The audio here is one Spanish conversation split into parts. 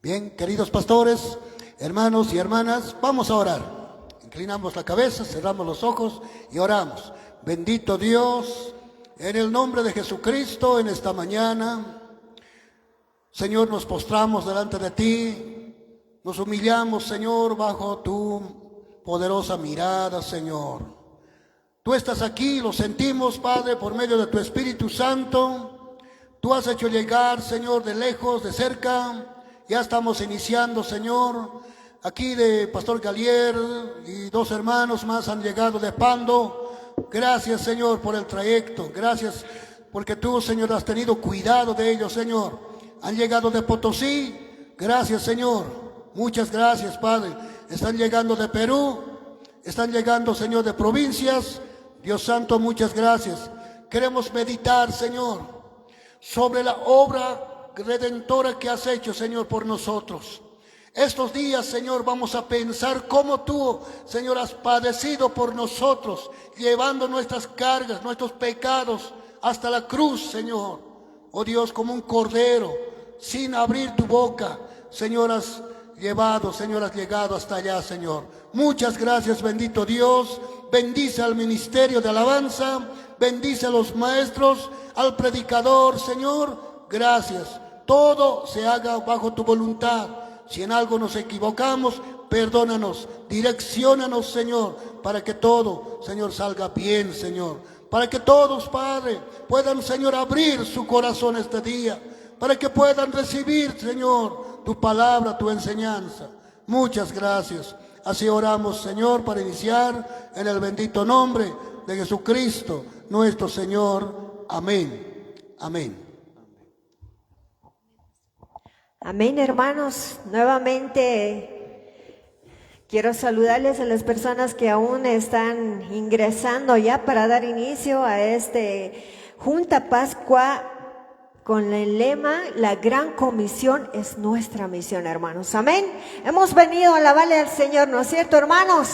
Bien, queridos pastores, hermanos y hermanas, vamos a orar. Inclinamos la cabeza, cerramos los ojos y oramos. Bendito Dios, en el nombre de Jesucristo, en esta mañana, Señor, nos postramos delante de ti, nos humillamos, Señor, bajo tu poderosa mirada, Señor. Tú estás aquí, lo sentimos, Padre, por medio de tu Espíritu Santo. Tú has hecho llegar, Señor, de lejos, de cerca. Ya estamos iniciando, Señor. Aquí de Pastor Galier y 2 hermanos más han llegado de Pando. Gracias, Señor, por el trayecto. Gracias porque tú, Señor, has tenido cuidado de ellos, Señor. Han llegado de Potosí. Gracias, Señor. Muchas gracias, Padre. Están llegando de Perú. Están llegando, Señor, de provincias. Dios Santo, muchas gracias. Queremos meditar, Señor, sobre la obra redentora que has hecho, Señor, por nosotros. Estos días, Señor, vamos a pensar cómo tú, Señor, has padecido por nosotros, llevando nuestras cargas, nuestros pecados hasta la cruz, Señor. Oh Dios, como un cordero, sin abrir tu boca, Señor, has llevado, Señor, has llegado hasta allá, Señor. Muchas gracias, bendito Dios. Bendice al ministerio de alabanza, bendice a los maestros, al predicador, Señor. Gracias. Todo se haga bajo tu voluntad. Si en algo nos equivocamos, perdónanos, direcciónanos, Señor, para que todo, Señor, salga bien, Señor. Para que todos, Padre, puedan, Señor, abrir su corazón este día. Para que puedan recibir, Señor, tu palabra, tu enseñanza. Muchas gracias. Así oramos, Señor, para iniciar en el bendito nombre de Jesucristo, nuestro Señor. Amén. Amén. Amén, hermanos. Nuevamente quiero saludarles a las personas que aún están ingresando ya para dar inicio a Junta Pascua con el lema: la gran comisión es nuestra misión, hermanos. Amén. Hemos venido a alabarle al Señor, ¿no es cierto, hermanos?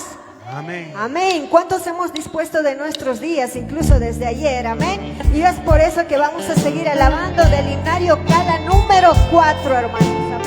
Amén. Amén. ¿Cuántos hemos dispuesto de nuestros días, incluso desde ayer? Amén. Y es por eso que vamos a seguir alabando del himnario cada número 4, hermanos. Amén.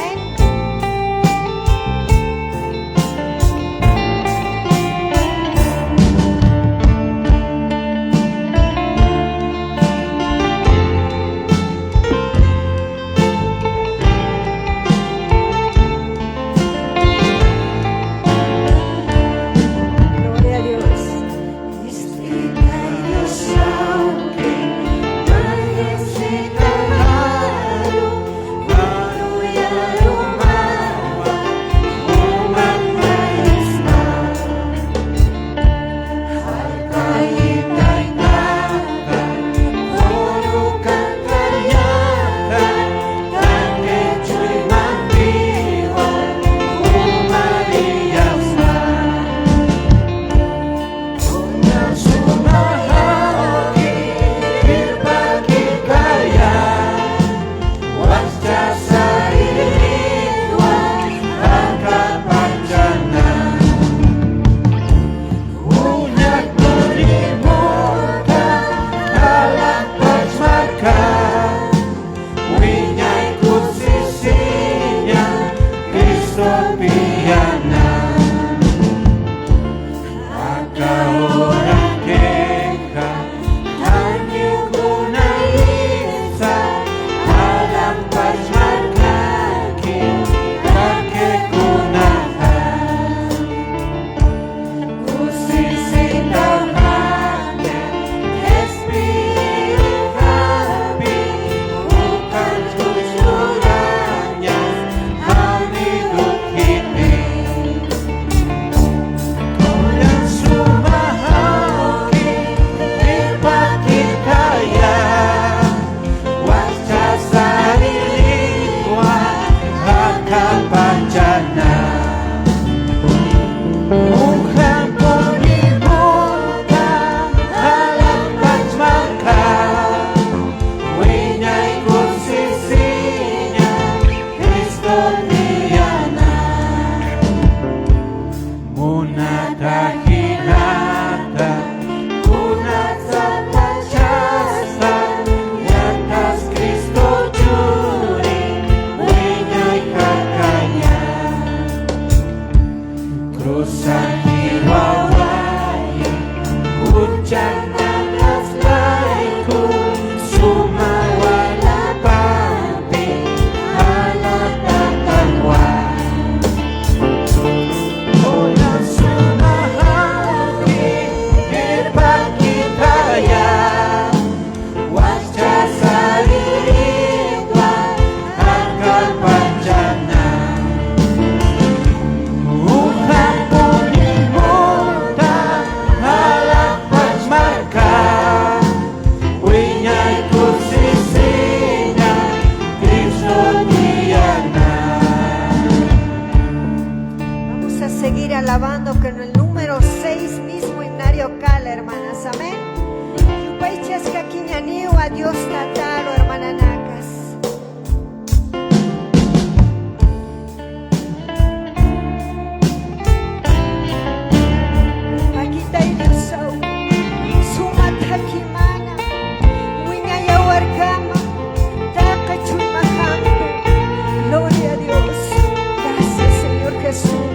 Majesty, Alabando con el número 6 mismo himnario cala, hermanas, amén. Yupaychas kakiñaniu a Dios tatalo, hermana Nacas. Paquita y Diosau, suma takimana, wiña yawarkama, takachumajambe. Gloria a Dios, gracias Señor Jesús.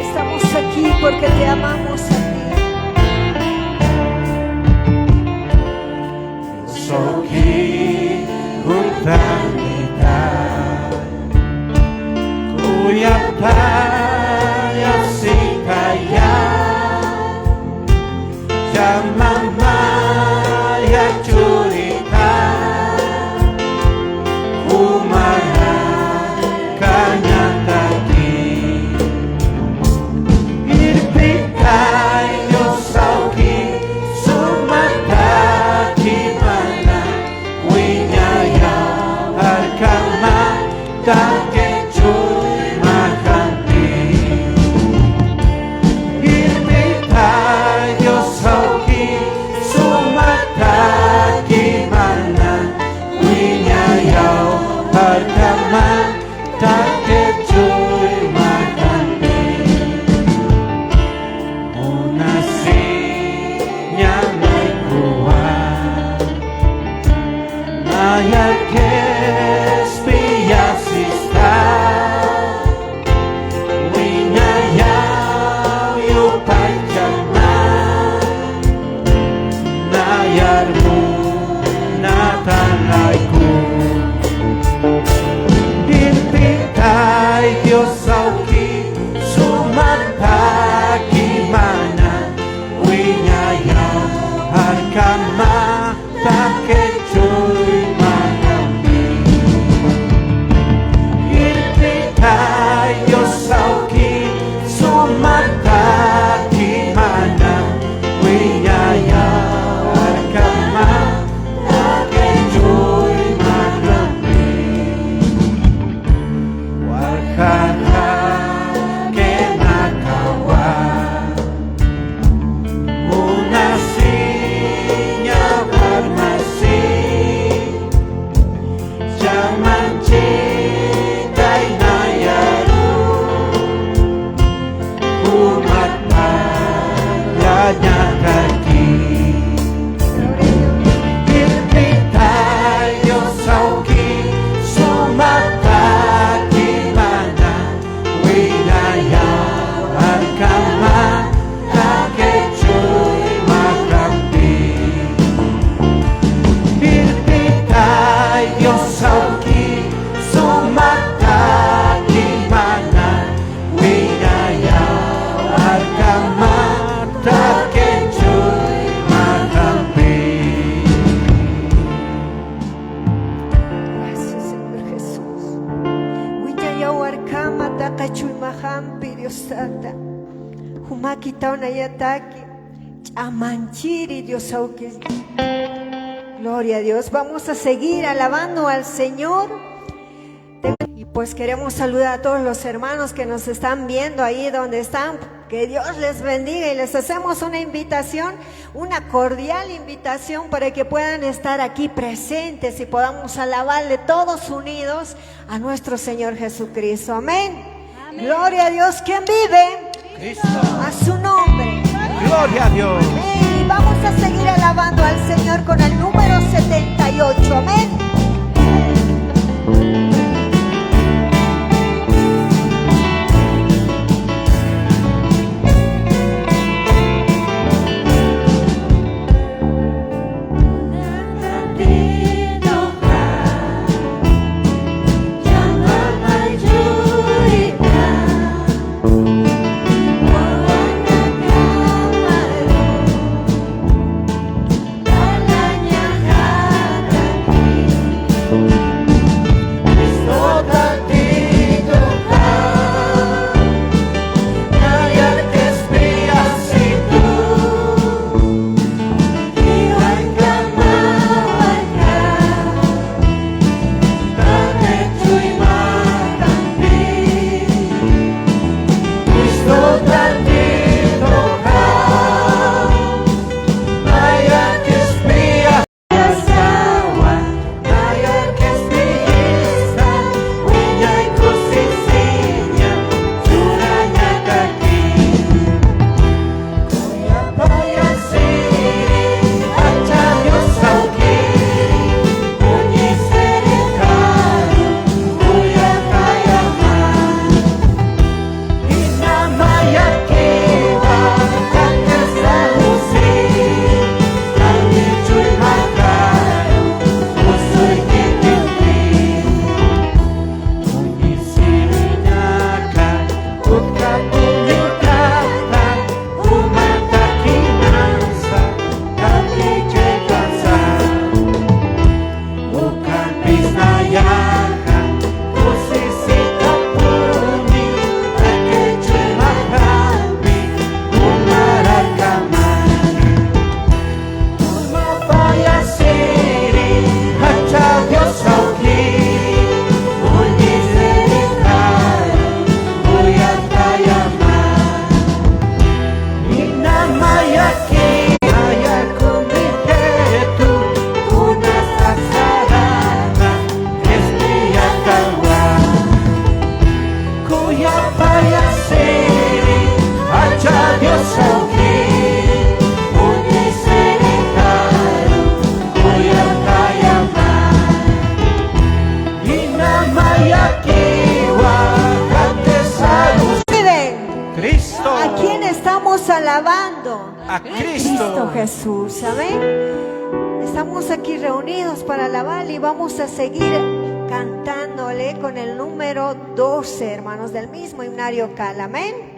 Estamos aquí porque te amamos a ti. Soki hutanita kuyataya sikaya jamama ya curita kumara kanyataki take joy makampi Irmita Dios sauki sumata kimana Winyayau harkama take joy makampi Unasi nyamai kuat Nayake Dios sauki sumata kimana winyaya harkama take joy makampi Irpitai Dios sauki sumata kimana winyaya harkama take joy makampi Warkana kenakawa Munasinya farmasi Jaman cintai nayaru Umat padanya kaki Irpitai Yosauki Sumata Kama take joy makampi Irpitai Dios sauki sumata kimana Winaya harkama take joy makampi Gracias Señor Jesús. Wiñaya harkama takachul mahampi Dios Santa. Humakita unayataki, chamanchiri Dios auque. Gloria a Dios. Vamos a seguir alabando al Señor. Y pues queremos saludar a todos los hermanos que nos están viendo ahí donde están. Que Dios les bendiga y les hacemos una invitación, una cordial invitación para que puedan estar aquí presentes y podamos alabarle todos unidos a nuestro Señor Jesucristo. Amén. Amén. Gloria a Dios. ¿Quién vive? Cristo. A su nombre. Gloria a Dios. Y vamos a seguir alabando al Señor con el número 78. Amén. Cristo. ¿A quién estamos alabando? A Cristo. Jesús, amén. Estamos aquí reunidos para alabarle y vamos a seguir cantándole con el número 12, hermanos, del mismo himnario Cal, amén.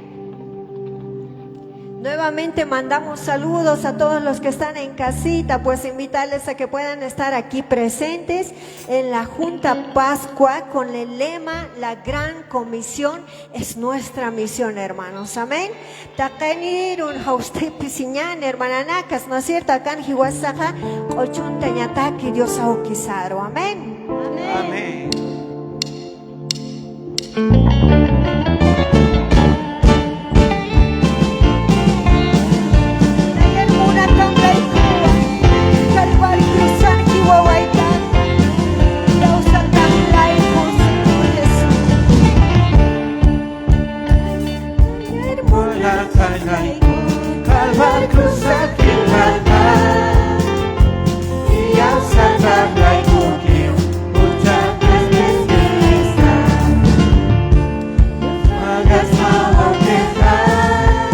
Nuevamente mandamos saludos a todos los que están en casita, pues invitarles a que puedan estar aquí presentes en la Junta Pascua con el lema La Gran Comisión es nuestra misión, hermanos, amén. Takanirun haustepisiñan, hermananacas, ¿no es cierto? Acá en Hiwasaja, ochuntañataki, Dios aukizaro, amén. Amén. Kalbar cruzar Gibraltar y al saltar la Ikuki muchas veces hagas mau quejar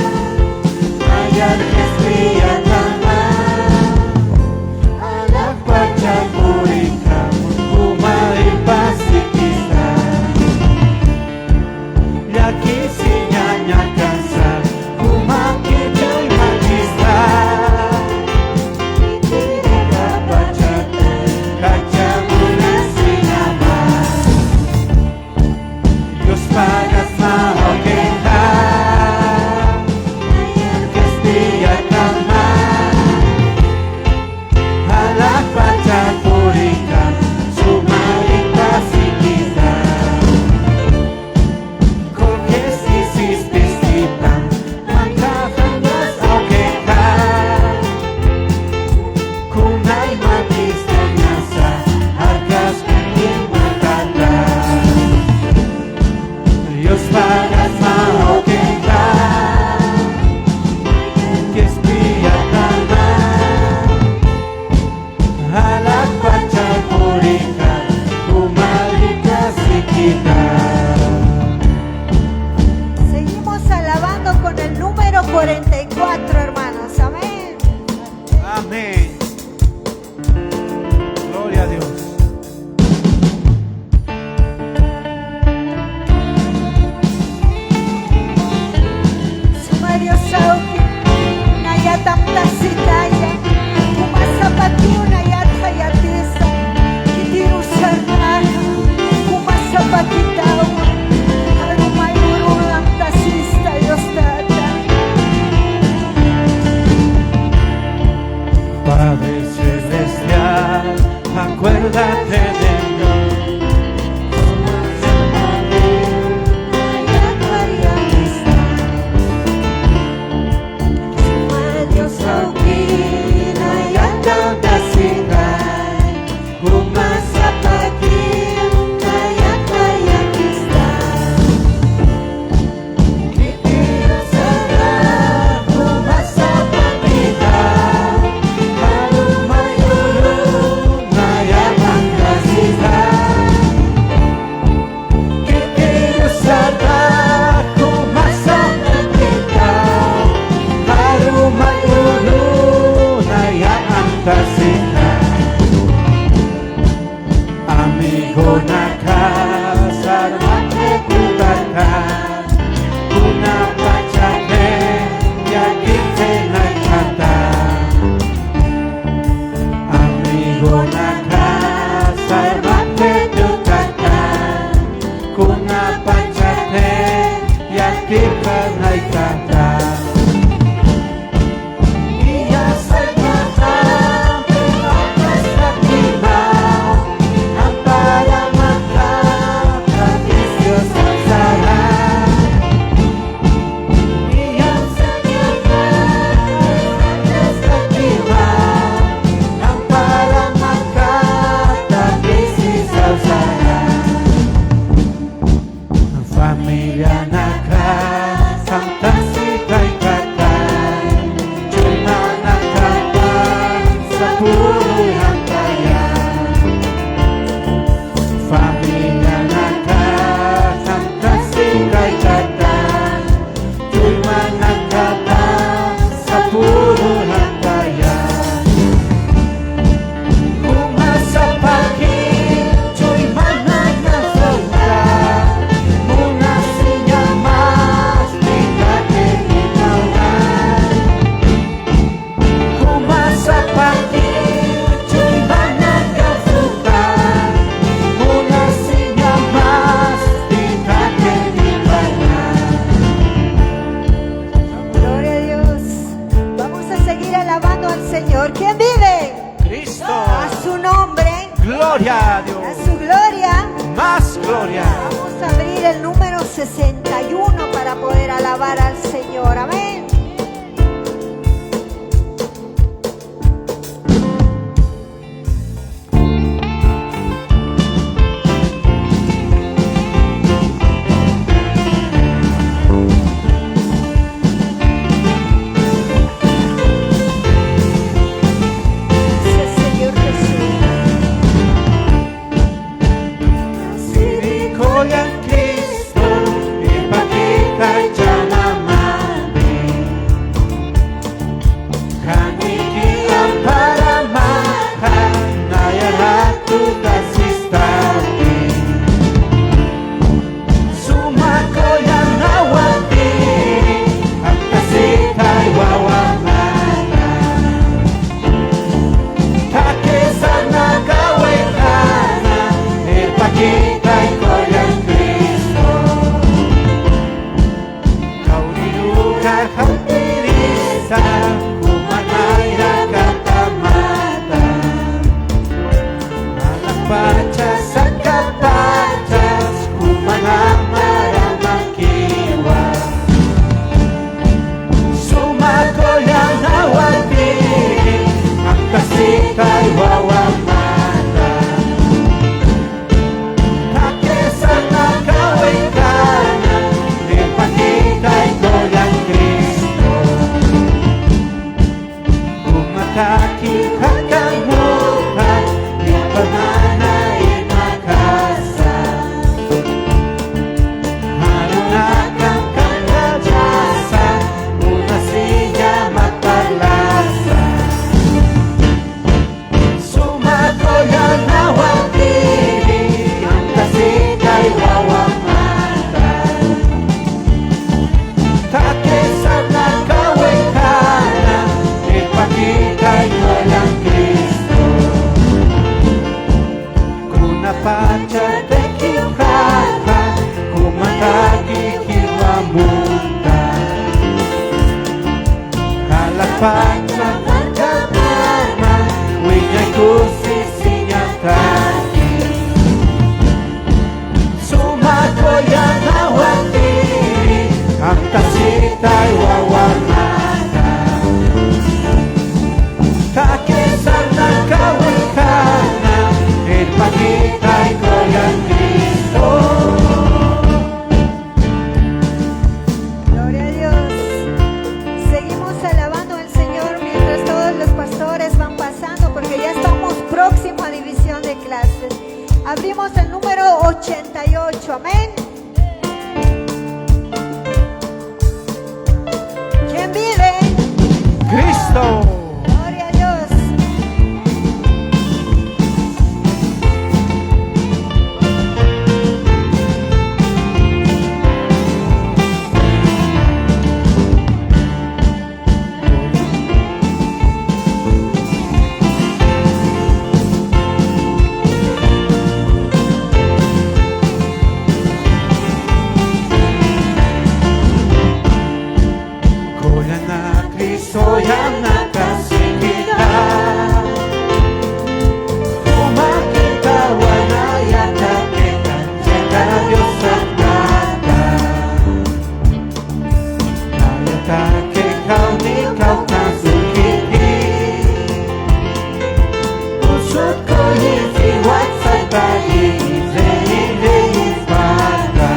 ayat kesria tanah anak baca purika umai pasikista yaki sinyanya kansar Seguimos alabando con el número 44, hermanos, amén. Amén. Gloria a Dios. Sumario Sauki, Nayatam Tasitaya, Kumasapatiu Nayat Hayatisa, Kitiru Sarnaya, Kumasapakitawa, Harumayurulang Tasista Yostata. Cuy manakata sa puro hantayan. Kumasa pagi cuy manakasota muna sinya mas dikate ikawan. Kumasa pagi cuy manakasota muna sinya mas dikate ikawan. Gloria a Dios. Vamos a seguir alabando al Señor. ¿Quién vive? Cristo. A su nombre, Gloria a a Dios. su gloria. Más gloria. Vamos a abrir el número 61 para poder alabar al Señor. Amén. Gracias, Señor Jesús. Sirikoyan Kristo ipakita janamani. Kaniki ang paramahan nayaratu kasistati. Sumakoyan nawati ang kasitay wawamana. Kakesa nagawekana ipakitay ko yang Kristo. Kau dilugar kang tirisa kumanay na katamata. Malakpacha sa kapachas kumanamara makiwa. Sumakoyan nawati ang kasitay wawamata. Kakesa nagawekana ipakitay ko yang Kristo. Kumataki kakamutan ipanganay makasa. Halunakan kanajasa una siya matalasa. Sumakoyan nawati ang kasitay wawamata. Kakesa nagawekana ipakitay ko yang Kristo. Kunapacha tekikaka kumataki kiwamuta. Kalapacha nagkamama winyay kusisinyataki. Sumakoyan nawati ang kasitay wawamata. Kakesa nagawekana ipakitay ko yang Kristo. Gloria a Dios. Seguimos alabando al Señor mientras todos los pastores van pasando porque ya estamos próximos a división de clases. Abrimos el número 88. Amén. ¿Quién vive? Cristo. Gloria a Dios. Koyan na Kristo yang nakasikita. Umakita wanaya kakitan Jika Diyos ang nata. Kaya kakikaw ikaw kasukiti. Usod ko hisiwat sa tayo hindi ipata.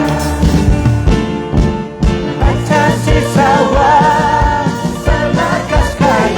At sa sisawa sa lakas kay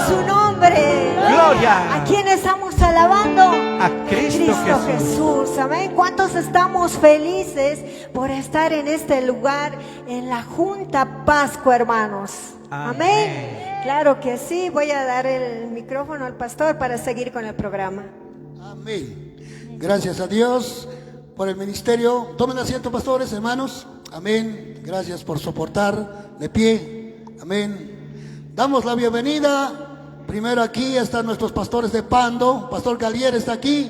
su nombre. Gloria. ¿A quién estamos alabando? A Cristo Jesús. Amén. ¿Cuántos estamos felices por estar en este lugar, en la Junta Pascua, hermanos? Amén. Claro que sí. Voy a dar el micrófono al pastor para seguir con el programa. Amén. Gracias a Dios por el ministerio. Tomen asiento, pastores, hermanos. Amén. Gracias por soportar de pie. Amén. Damos la bienvenida. Primero aquí están nuestros pastores de Pando. Pastor Galier está aquí.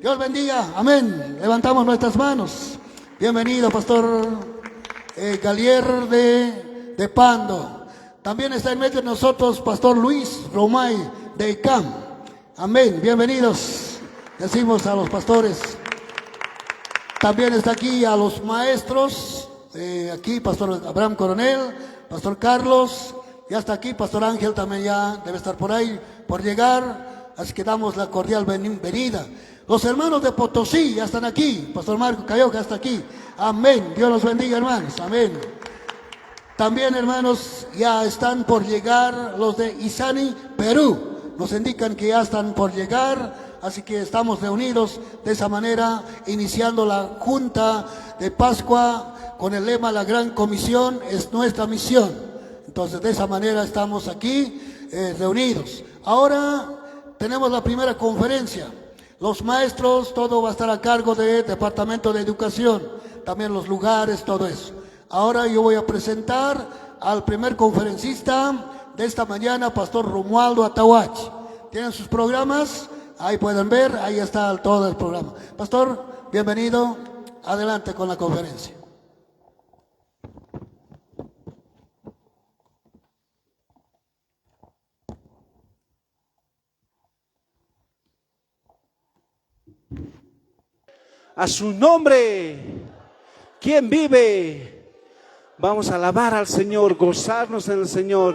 Dios bendiga. Amén. Levantamos nuestras manos. Bienvenido, Pastor Galier de Pando. También está en medio de nosotros Pastor Luis Romay de ICAM. Amén. Bienvenidos. Decimos a los pastores. También está aquí a los maestros. Aquí Pastor Abraham Coronel, Pastor Carlos. Ya está aquí Pastor Ángel, también ya debe estar por ahí, por llegar. Así que damos la cordial bienvenida. Los hermanos de Potosí ya están aquí. Pastor Marco Cayoca está aquí. Amén. Dios los bendiga, hermanos. Amén. También, hermanos, ya están por llegar los de Izani, Perú. Nos indican que ya están por llegar. Así que estamos reunidos de esa manera, iniciando la Junta de Pascua con el lema La Gran Comisión es nuestra misión. Entonces, de esa manera estamos aquí reunidos. Ahora tenemos la primera conferencia. Los maestros, todo va a estar a cargo del Departamento de Educación. También los lugares, todo eso. Ahora yo voy a presentar al primer conferencista de esta mañana, Pastor Romualdo Atahuachi. ¿Tienen sus programas? Ahí pueden ver, ahí está todo el programa. Pastor, bienvenido. Adelante con la conferencia. A su nombre, ¿quién vive? Vamos a alabar al Señor, gozarnos en el Señor.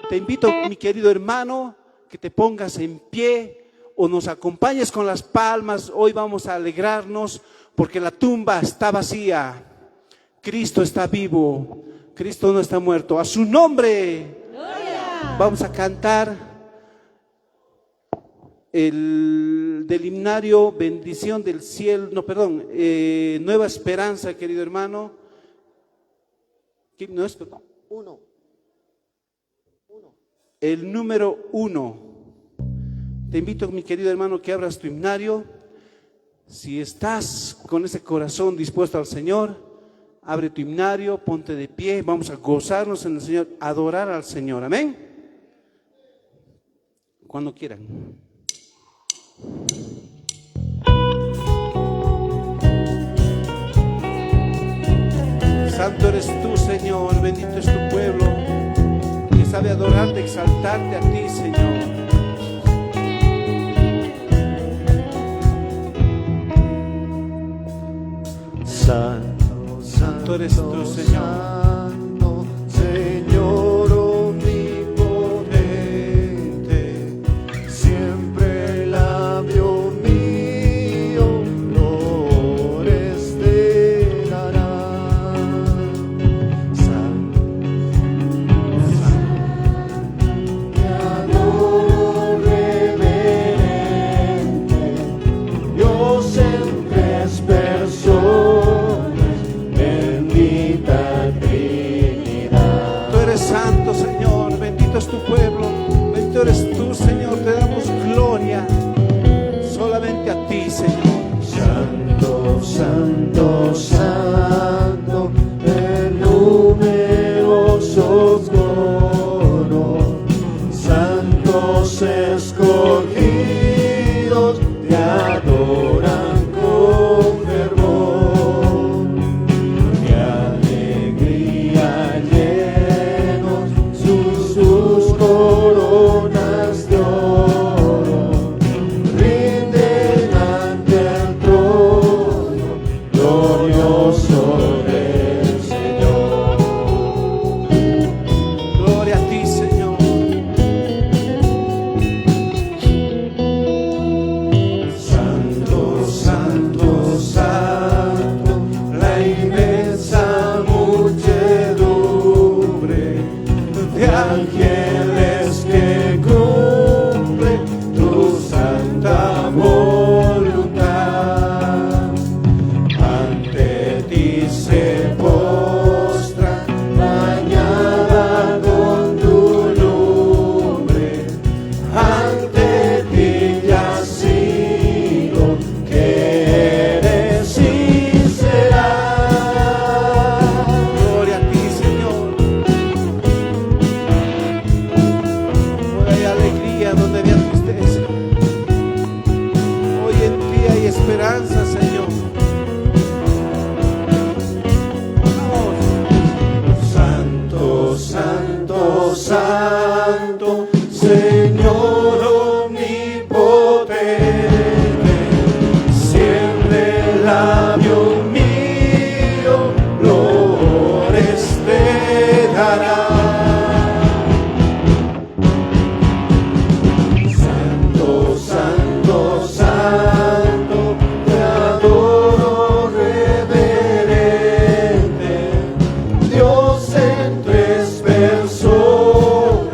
Te invito, mi querido hermano, que te pongas en pie o nos acompañes con las palmas. Hoy vamos a alegrarnos porque la tumba está vacía. Cristo está vivo, Cristo no está muerto. A su nombre, ¡gloria! Vamos a cantar el del himnario Bendición del Cielo, Nueva Esperanza, querido hermano. ¿Qué himno es? Uno. El número 1. Te invito, mi querido hermano, que abras tu himnario. Si estás con ese corazón dispuesto al Señor, abre tu himnario, ponte de pie, vamos a gozarnos en el Señor, adorar al Señor, amén. Cuando quieran. Santo eres tú, Señor, bendito es tu pueblo, que sabe adorarte, exaltarte a ti, Señor. Santo, Santo eres tú, Señor. Santo, Señor omnipotente, siempre labio mío, flores te dará. Santo, te adoro. Señor omnipotente, siempre el labio mío flores te dará. Santo, santo, santo, te adoro reverente, Dios en tres personas,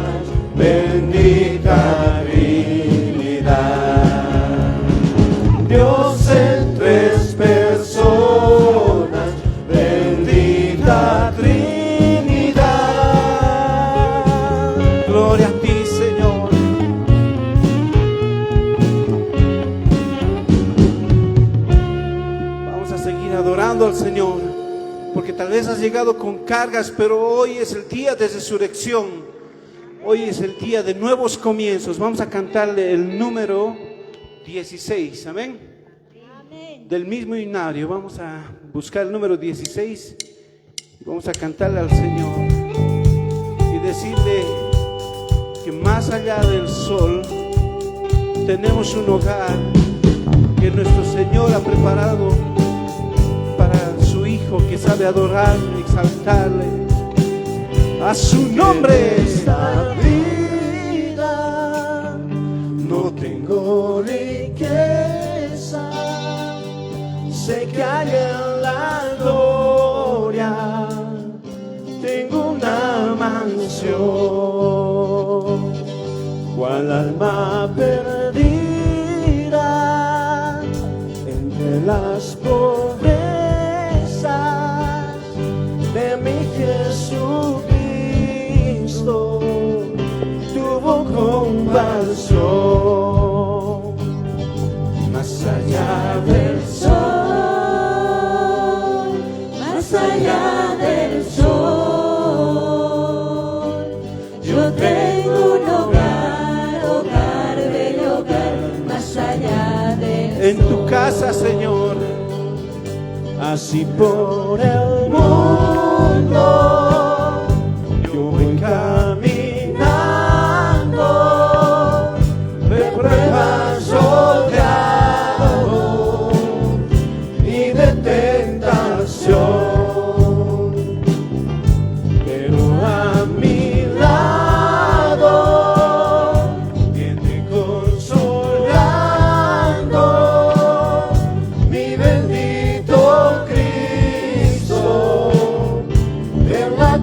bendita Trinidad. Dios en tres personas, bendita Trinidad. Gloria a ti, Señor. Vamos a seguir adorando al Señor, porque tal vez has llegado con cargas, pero hoy es el día de resurrección. Hoy es el día de nuevos comienzos. Vamos a cantarle el número 16, amén. Del mismo himnario, vamos a buscar el número 16 y vamos a cantarle al Señor y decirle que más allá del sol tenemos un hogar que nuestro Señor ha preparado para su Hijo, que sabe adorarle, exaltarle a su nombre. Esta vida no tengo riqueza, sé que hay en la gloria, tengo una mansión, cual alma perdida entre las pobrezas de mi Jesucristo, tuvo compasión. Más allá del sol, más allá del sol, yo tengo un hogar, hogar, bello hogar, más allá del sol. En tu casa, Señor, Así por el mundo yo voy caminando, de pruebas rodeado y de tentación, pero a mi lado viene consolando mi bendito Cristo en la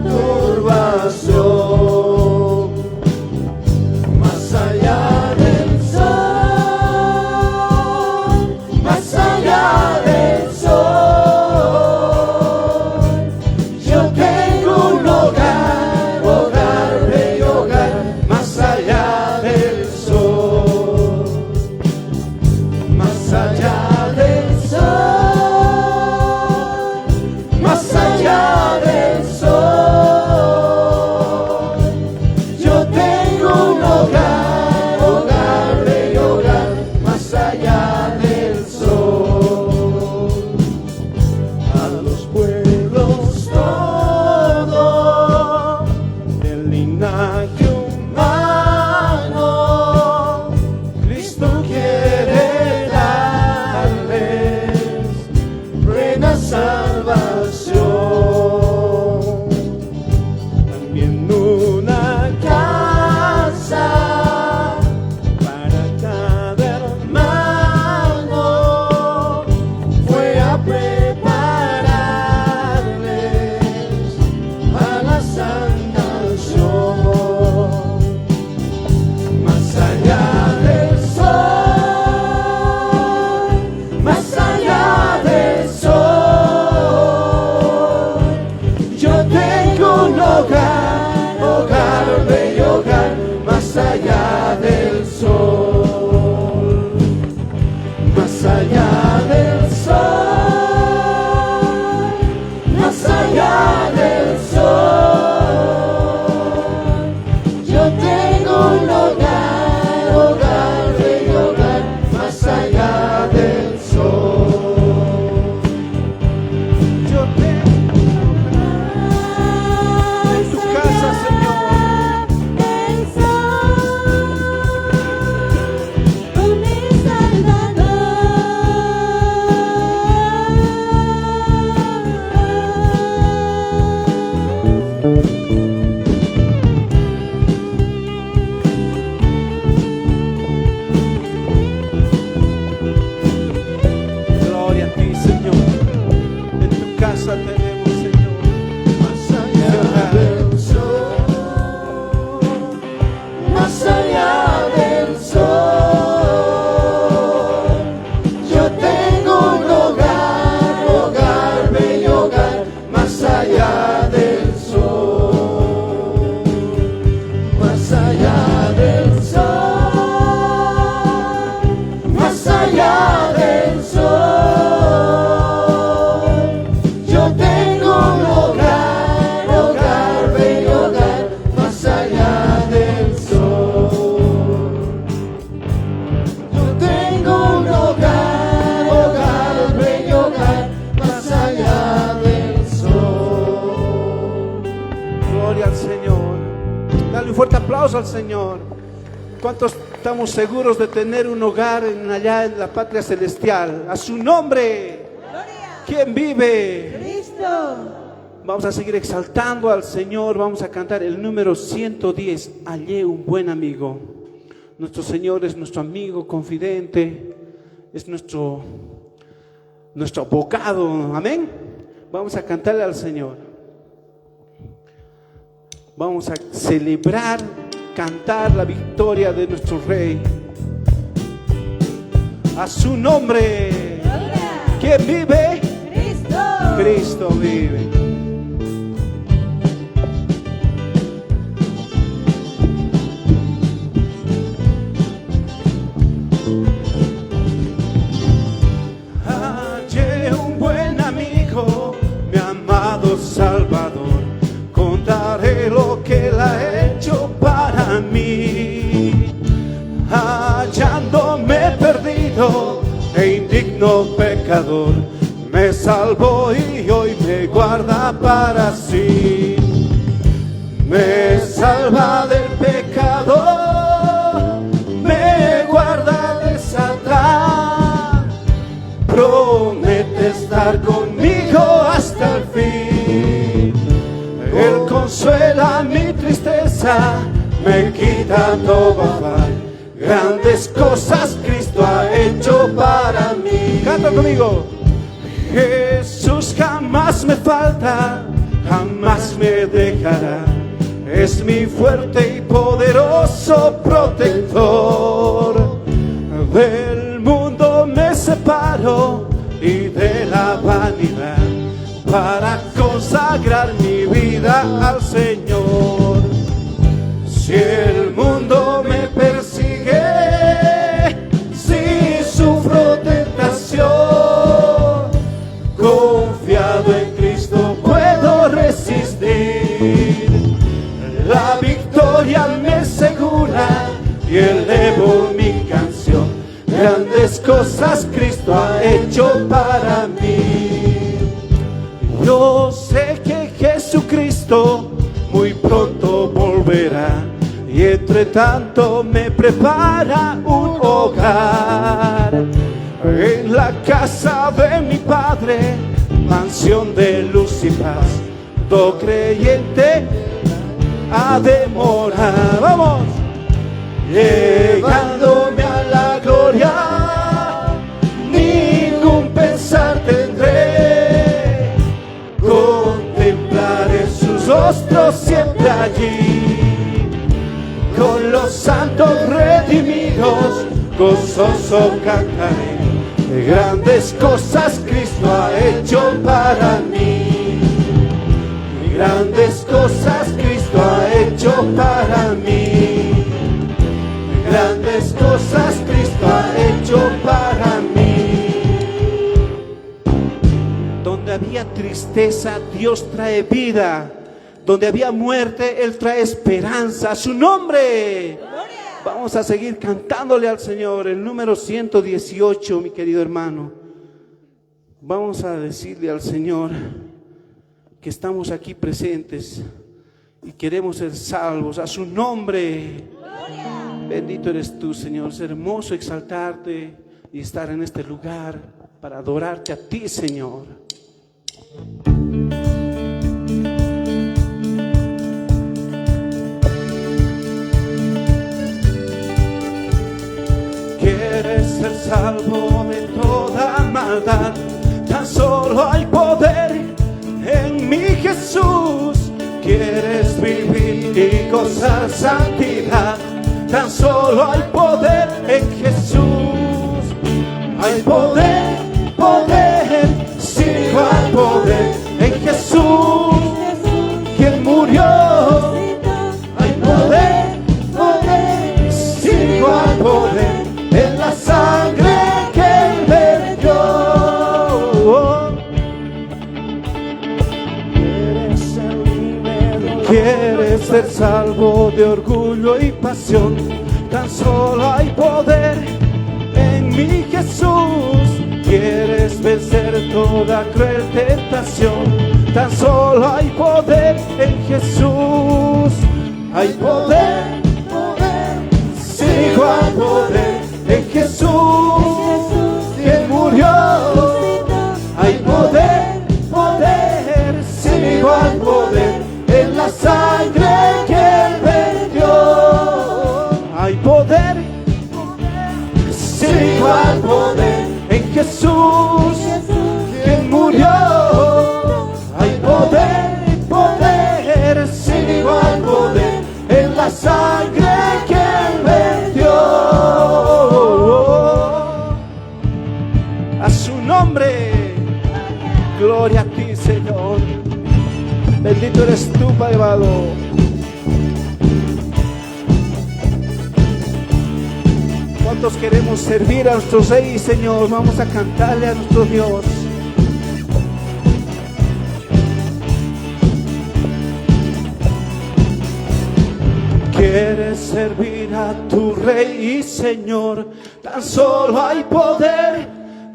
Señor. ¿Cuántos estamos seguros de tener un hogar allá en la patria celestial? A su nombre. ¿Quién vive? Cristo. Vamos a seguir exaltando al Señor. Vamos a cantar el número 110. Hallé un buen amigo. Nuestro Señor es nuestro amigo confidente. Es nuestro abogado. Amén. Vamos a cantarle al Señor. Vamos a celebrar, cantar la victoria de nuestro Rey. A su nombre. ¿Quién vive? Cristo. Cristo vive. Hallé un buen amigo, mi amado Salvador. Contaré lo que Él ha hecho para mí. Hallándome perdido e indigno pecador, me salvó y hoy me guarda para sí. Me salva del pecador, me guarda de Satán. Promete estar conmigo hasta el fin. Él consuela mi tristeza, me quita todo afán. Grandes cosas Cristo ha hecho para mí. Canta conmigo. Jesús jamás me falta, jamás me dejará. Es mi fuerte y poderoso protector. Del mundo me separo y de la vanidad, para consagrar mi vida al Señor. Si el mundo me persigue, si sufro tentación, confiado en Cristo puedo resistir. La victoria me asegura y elevo mi canción. Grandes cosas Cristo ha hecho para mí. Yo sé que Jesucristo muy pronto volverá, y entre tanto me prepara un hogar en la casa de mi Padre, mansión de luz y paz. Todo creyente ha de morar. Vamos, llegándome a la gloria, ningún pesar tendré. Contemplaré sus rostros siempre allí. Con los santos redimidos, gozoso cantaré. Grandes cosas Cristo ha hecho para mí. Grandes cosas Cristo ha hecho para mí. Grandes cosas Cristo ha hecho para mí. Donde había tristeza, Dios trae vida. Donde había muerte, Él trae esperanza. A su nombre. Vamos a seguir cantándole al Señor. El número 118, mi querido hermano. Vamos a decirle al Señor que estamos aquí presentes y queremos ser salvos. A su nombre. Bendito eres tú, Señor. Es hermoso exaltarte y estar en este lugar para adorarte a ti, Señor. Quieres ser salvo de toda maldad, tan solo hay poder en mi Jesús. Quieres vivir y gozar santidad, tan solo hay poder en Jesús. Hay poder, poder, sí hay poder en Jesús, quien murió. Hay poder, poder, sí hay poder en la sangre que Él vertió. Quieres ser salvo de orgullo y pasión, tan solo hay poder en mi Jesús. Quieres vencer toda cruel tentación, tan solo hay poder en Jesús. Hay poder, poder en Jesús, quien murió. Hay poder, poder, sin igual poder en la sangre que Él vertió. Hay poder, sin igual poder en Jesús, quien murió. Hay poder, poder, sin igual poder en la sangre que Él vertió. A su nombre, gloria a ti, Señor. Bendito eres tú, Padre amado. ¿Cuántos queremos servir a nuestro Rey, Señor? Vamos a cantarle a nuestro Dios. Quieres servir a tu Rey y Señor, tan solo hay poder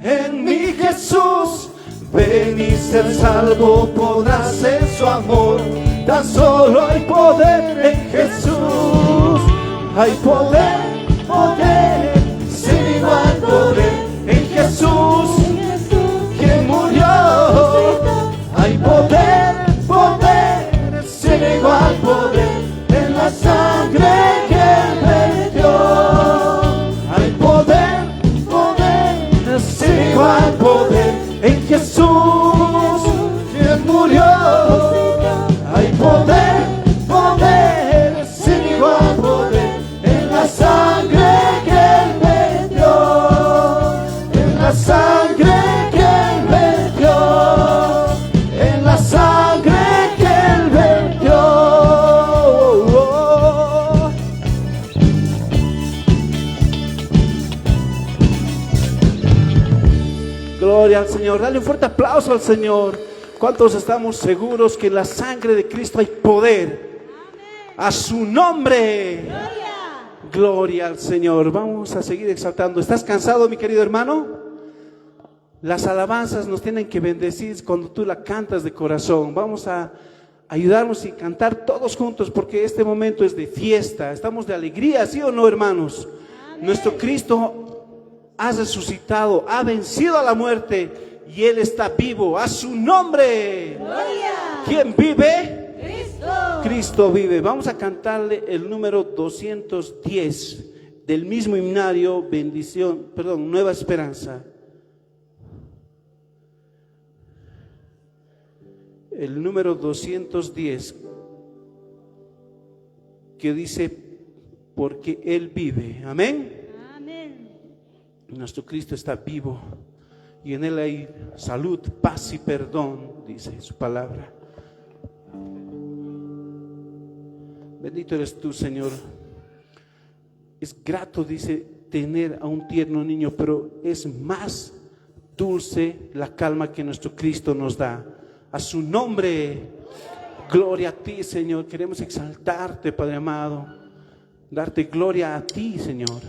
en mi Jesús. Ven y ser salvo podrás en su amor, tan solo hay poder en Jesús. Hay poder, poder, sin igual poder en Jesús, quien murió. Hay poder, poder, sin igual poder en la sangre que Él vertió. Hay poder, poder, sin igual poder en Jesús, quien murió. Hay poder, poder, sin igual poder en la sangre que Él vertió. En la sangre que Él vertió. En la sangre que Él vertió. Gloria al Señor. Dale un fuerte aplauso al Señor. ¿Cuántos estamos seguros que en la sangre de Cristo hay poder? A su nombre. Gloria al Señor. Vamos a seguir exaltando. ¿Estás cansado, mi querido hermano? Las alabanzas nos tienen que bendecir cuando tú la cantas de corazón. Vamos a ayudarnos y cantar todos juntos, porque este momento es de fiesta. Estamos de alegría, ¿sí o no, hermanos? Amén. Nuestro Cristo ha resucitado, ha vencido a la muerte y Él está vivo. A su nombre. Gloria. ¿Quién vive? Cristo. Cristo vive. Vamos a cantarle el número 210 del mismo himnario, Nueva Esperanza. El número 210, que dice, porque Él vive. Amén. Nuestro Cristo está vivo y en Él hay salud, paz y perdón, dice su palabra. Bendito eres tú, Señor. Es grato, dice, tener a un tierno niño, pero es más dulce la calma que nuestro Cristo nos da. A su nombre, gloria a ti, Señor. Queremos exaltarte, Padre amado, darte gloria a ti, Señor.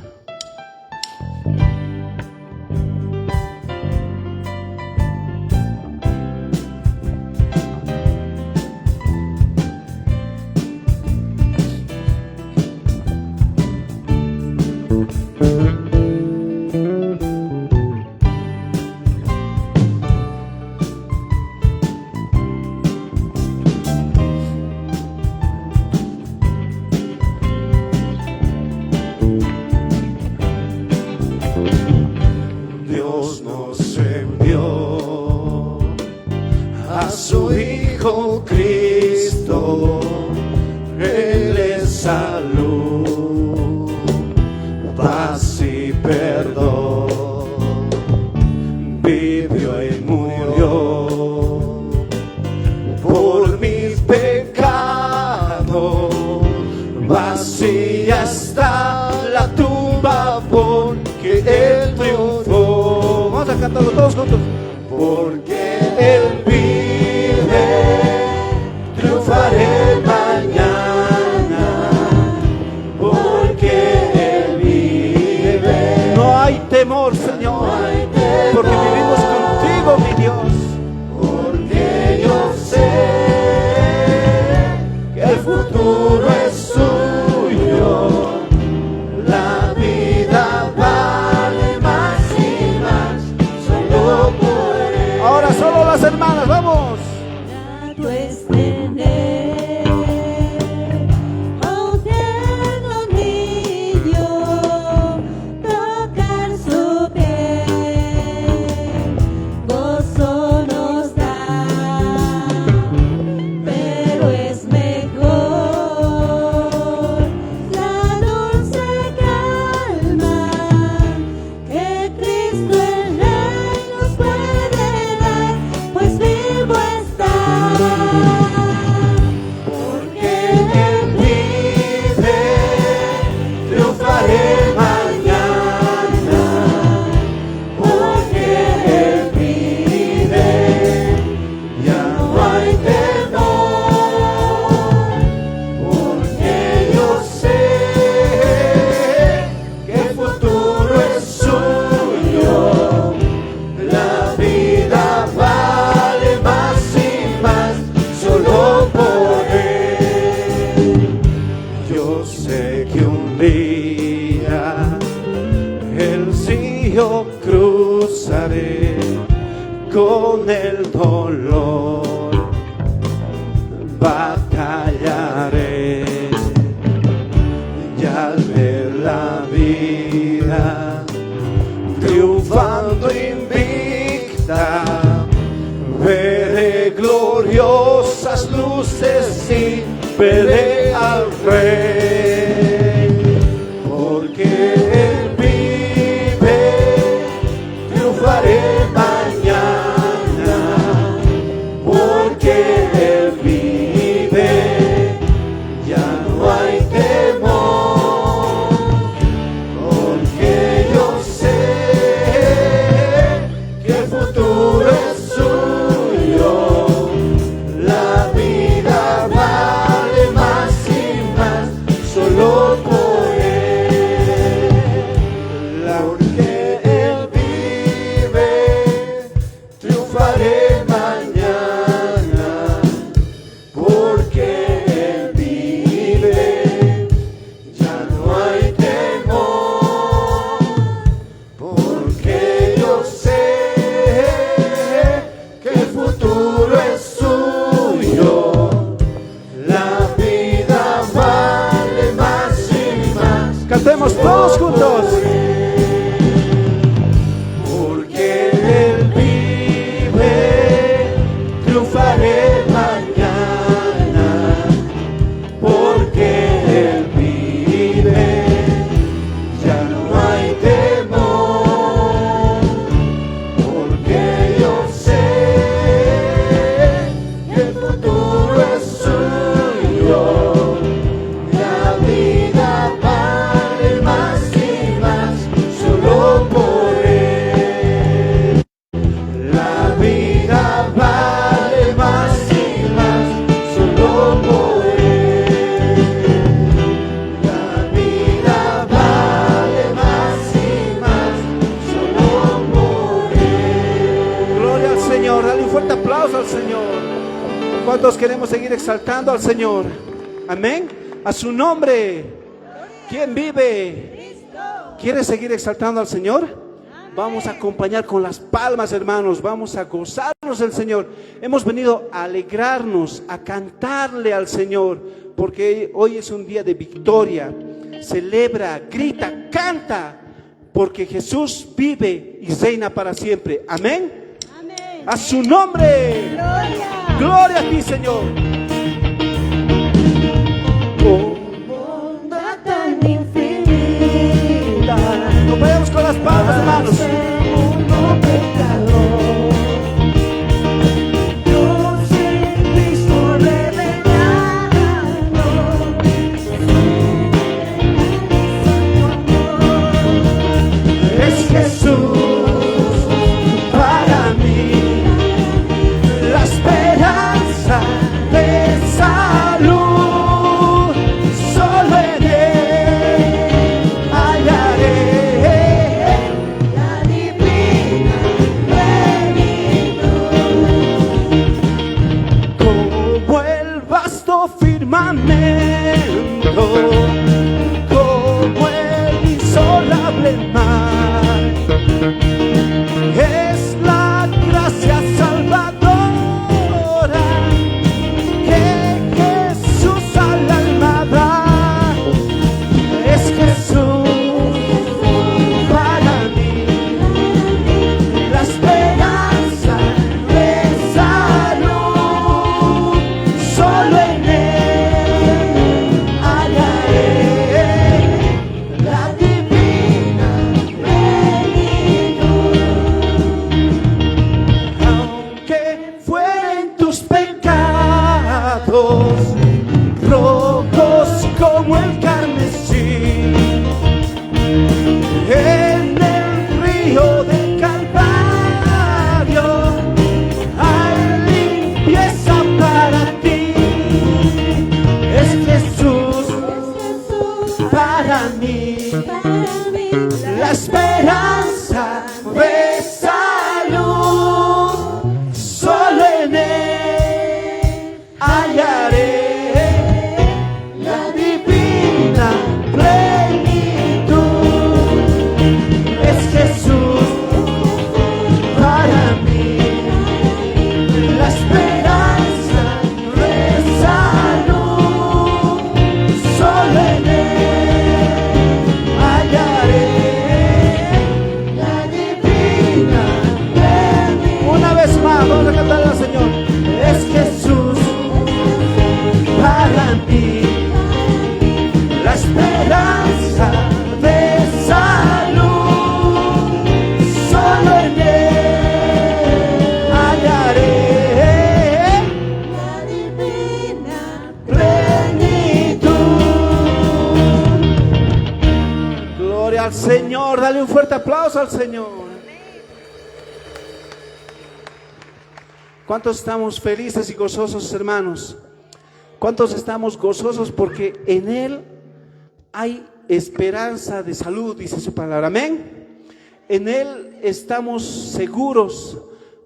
Futuro es suyo, la vida batallaré con el dolor, batallaré. Y al ver la vida triunfando invicta, veré gloriosas luces y veré al Rey, porque Él vive, triunfaré mañana, porque Él vive, ya no hay temor, porque yo sé que el futuro es suyo, la vida vale más y más solo por Él, porque Él vive, triunfaré mañana, porque Él vive, ya no hay temor, porque yo sé que el futuro es suyo, la vida vale más y más. Cantemos todos juntos. Porque Él vive, triunfaré mañana, porque Él vive, ya no hay temor, porque yo sé que el futuro es suyo, la vida vale más y más solo por Él, la vida vale más y más solo por Él, la vida vale más y más solo por Él. Gloria al Señor, dale un fuerte aplauso al Señor. ¿Cuántos queremos seguir exaltando al Señor? Amén. A su nombre. ¿Quién vive? ¿Quiere seguir exaltando al Señor? Vamos a acompañar con las palmas, hermanos. Vamos a gozarnos del Señor. Hemos venido a alegrarnos, a cantarle al Señor, porque hoy es un día de victoria. Celebra, grita, canta, porque Jesús vive y reina para siempre. Amén. A su nombre. Gloria a ti, Señor. Bondad tan infinita, Acompañamos con las palmas, hermanos. mundo pecador, Dios en Cristo revelado, Es Jesús para mí, la esperanza de salud. Solo en Él hallaré la divina plenitud. como el vasto firmamento, como el insolable mar. Es la gracia salvadora que Jesús al alma da. Es Jesús para mí, la esperanza de salud. Solo en Él hallaré la divina plenitud. Aunque fueren tus pecados rojos como el carmesí, en el río del Calvario hay limpieza para ti. Es Jesús para mí, la esperanza de salud. Solo en Él hallaré la divina plenitud. Es Jesús Señor, dale un fuerte aplauso al Señor. ¿Cuántos estamos felices y gozosos, hermanos? ¿Cuántos estamos gozosos porque en Él hay esperanza de salud, dice su palabra? Amén. En Él estamos seguros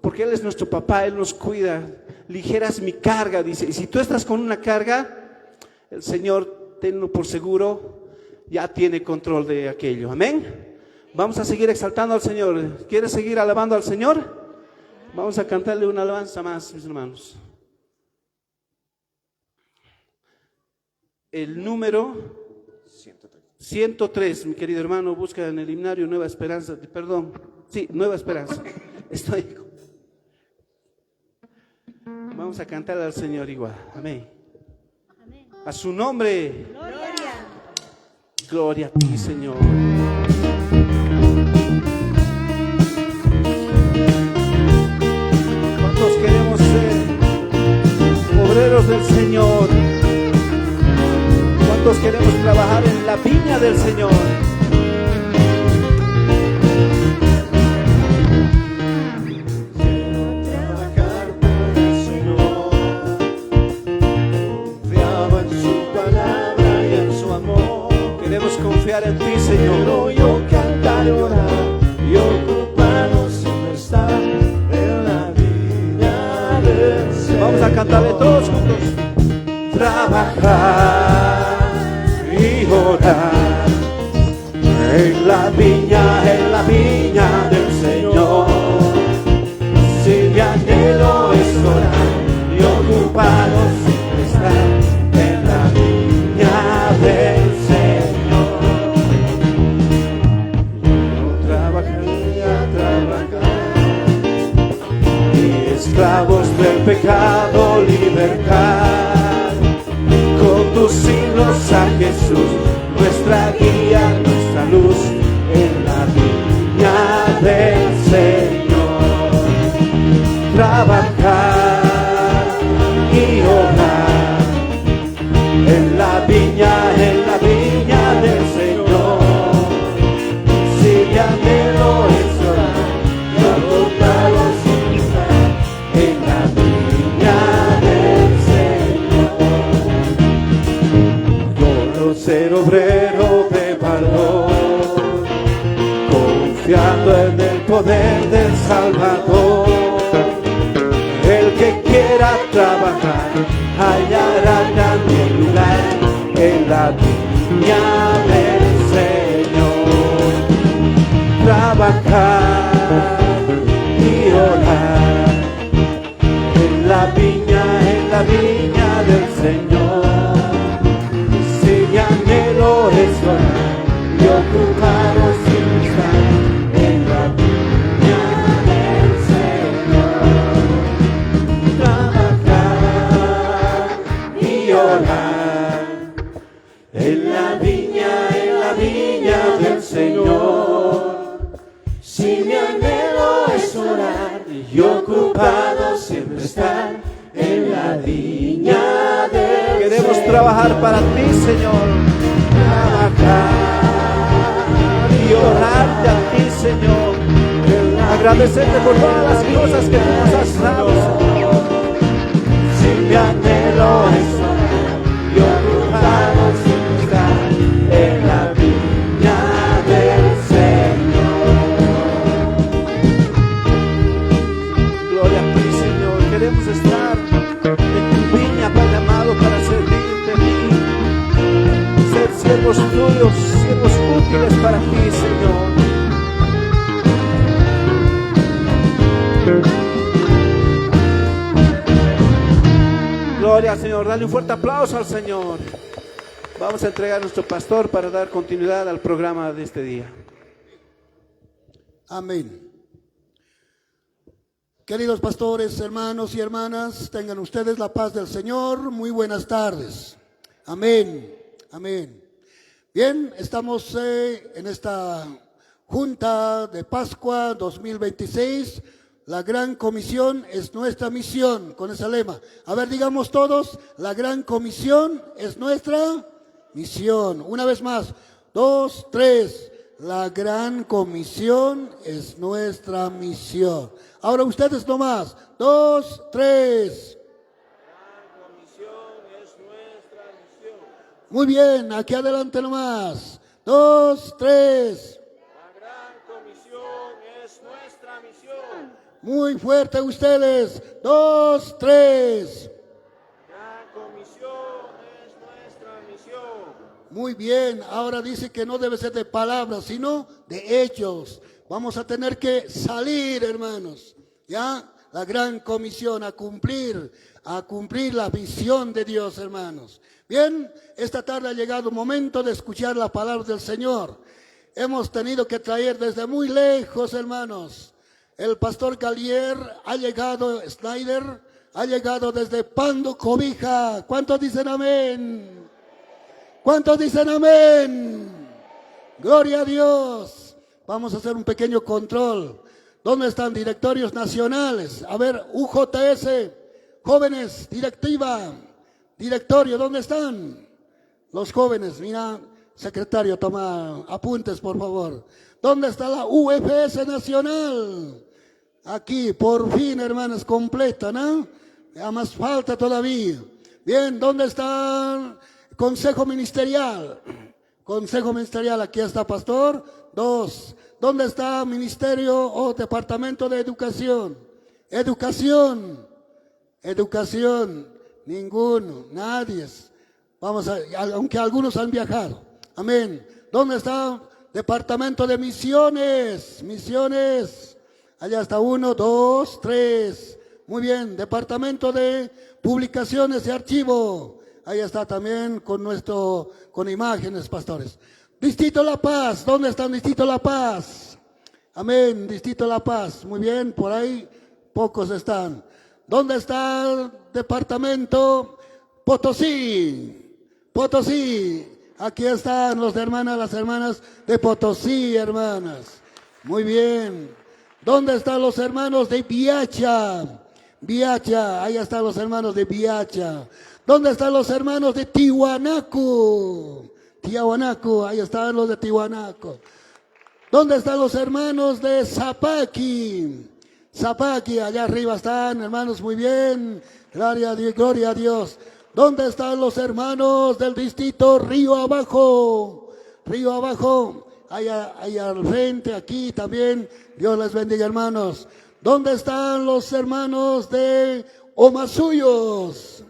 porque Él es nuestro papá, Él nos cuida. Ligera es mi carga, dice. Y si tú estás con una carga, el Señor, tenlo por seguro, ya tiene control de aquello. Amén. Vamos a seguir exaltando al Señor. ¿Quieres seguir alabando al Señor? Vamos a cantarle una alabanza más, mis hermanos. El número 103, mi querido hermano, busca en el himnario Nueva Esperanza, perdón, sí, Nueva Esperanza. Vamos a cantarle al Señor igual. Amén. A su nombre. Gloria a ti, Señor. ¿Cuántos queremos ser obreros del Señor? ¿Cuántos queremos trabajar en la viña del Señor? Quiero trabajar por el Señor, confiaba en su palabra y en su amor. Queremos confiar en ti, Señor. Quiero yo cantar y orar y ocupado siempre estar en la viña del Señor. Vamos a cantarle todos juntos. Trabajar y orar en la viña del Señor. Si mi anhelo es orar y ocupado siempre estar en la viña del Señor. Yo trabajaría, y esclavos del pecado libertad. Conducirnos a Jesús, nuestra guía, nuestra luz, en la viña del Señor. Trabajar y orar en la viña del Señor. Si mi anhelo es orar y ocupado sin estar en la viña del Señor. Ser obrero de valor, confiando en el poder del Salvador. El que quiera trabajar hallará también lugar en la viña del Señor. Trabajar y orar en la viña del Señor. Mi anhelo es orar y ocupado sin estar en la viña del Señor. Trabajar y orar en la viña del Señor. Si mi anhelo es orar y ocupado siempre estar en la viña del Queremos trabajar para ti, Señor. trabajar Y orarte a ti, Señor. Agradecerte por todas las cosas que tú nos has dado, Señor. Si mi anhelo es orar y ocupado sin estar en la viña del Señor. Gloria a ti, Señor. Queremos estar en tu viña, Padre amado, para servirte, ser siervos tuyos, siervos útiles para ti, Señor. Gloria al Señor. Dale un fuerte aplauso al Señor. Vamos a entregar a nuestro pastor para dar continuidad al programa de este día. Amén. Queridos pastores, hermanos y hermanas, tengan ustedes la paz del Señor. Muy buenas tardes. Amén. Amén. Bien, estamos en esta Junta de Pascua 2026. La gran comisión es nuestra misión, con ese lema. A ver, digamos todos, la gran comisión es nuestra misión. Una vez más, 2, 3. La gran comisión es nuestra misión. Ahora ustedes nomás. 2, 3. La comisión es nuestra misión. Muy bien, aquí adelante nomás. 2, 3. La gran comisión es nuestra misión. Muy fuerte ustedes. 2, 3. La comisión es nuestra misión. Muy bien, ahora dice que no debe ser de palabras, sino de hechos. Vamos a tener que salir, hermanos, ya, la gran comisión, a cumplir la visión de Dios, hermanos. Bien, esta tarde ha llegado el momento de escuchar la palabra del Señor. Hemos tenido que traer desde muy lejos, hermanos. El pastor Galier ha llegado, Snyder, ha llegado desde Pando, Cobija. ¿Cuántos dicen amén? ¿Cuántos dicen amén? Gloria a Dios. Vamos a hacer un pequeño control. ¿Dónde están directorios nacionales? A ver, UJS, jóvenes, directiva, directorio, ¿dónde están? Los jóvenes, mira, secretario, toma apuntes, por favor. ¿Dónde está la UFS nacional? Aquí, por fin, hermanos, completa, ¿no? Ya más falta todavía. Bien, ¿dónde está Consejo Ministerial? Consejo Ministerial, aquí está, pastor. 2. ¿Dónde está Ministerio o Departamento de Educación? Educación. Ninguno, nadie. Vamos a, aunque algunos han viajado. Amén. ¿Dónde está Departamento de Misiones? Misiones. Allá está 1, 2, 3. Muy bien. Departamento de Publicaciones y Archivo. Ahí está también con imágenes, pastores. Distrito La Paz, ¿dónde está el Distrito La Paz? Amén, Distrito La Paz. Muy bien, por ahí pocos están. ¿Dónde está el Departamento Potosí? Potosí. Aquí están las hermanas de Potosí, hermanas. Muy bien. ¿Dónde están los hermanos de Viacha? Viacha, ahí están los hermanos de Viacha. ¿Dónde están los hermanos de Tiwanaku? Tiwanaku, ahí están los de Tiwanaku. ¿Dónde están los hermanos de Zapaqui? Zapaqui, allá arriba están, hermanos, muy bien. Gloria a Dios. ¿Dónde están los hermanos del distrito Río Abajo? Río Abajo, allá al frente, aquí también. Dios les bendiga, hermanos. ¿Dónde están los hermanos de Omasuyos?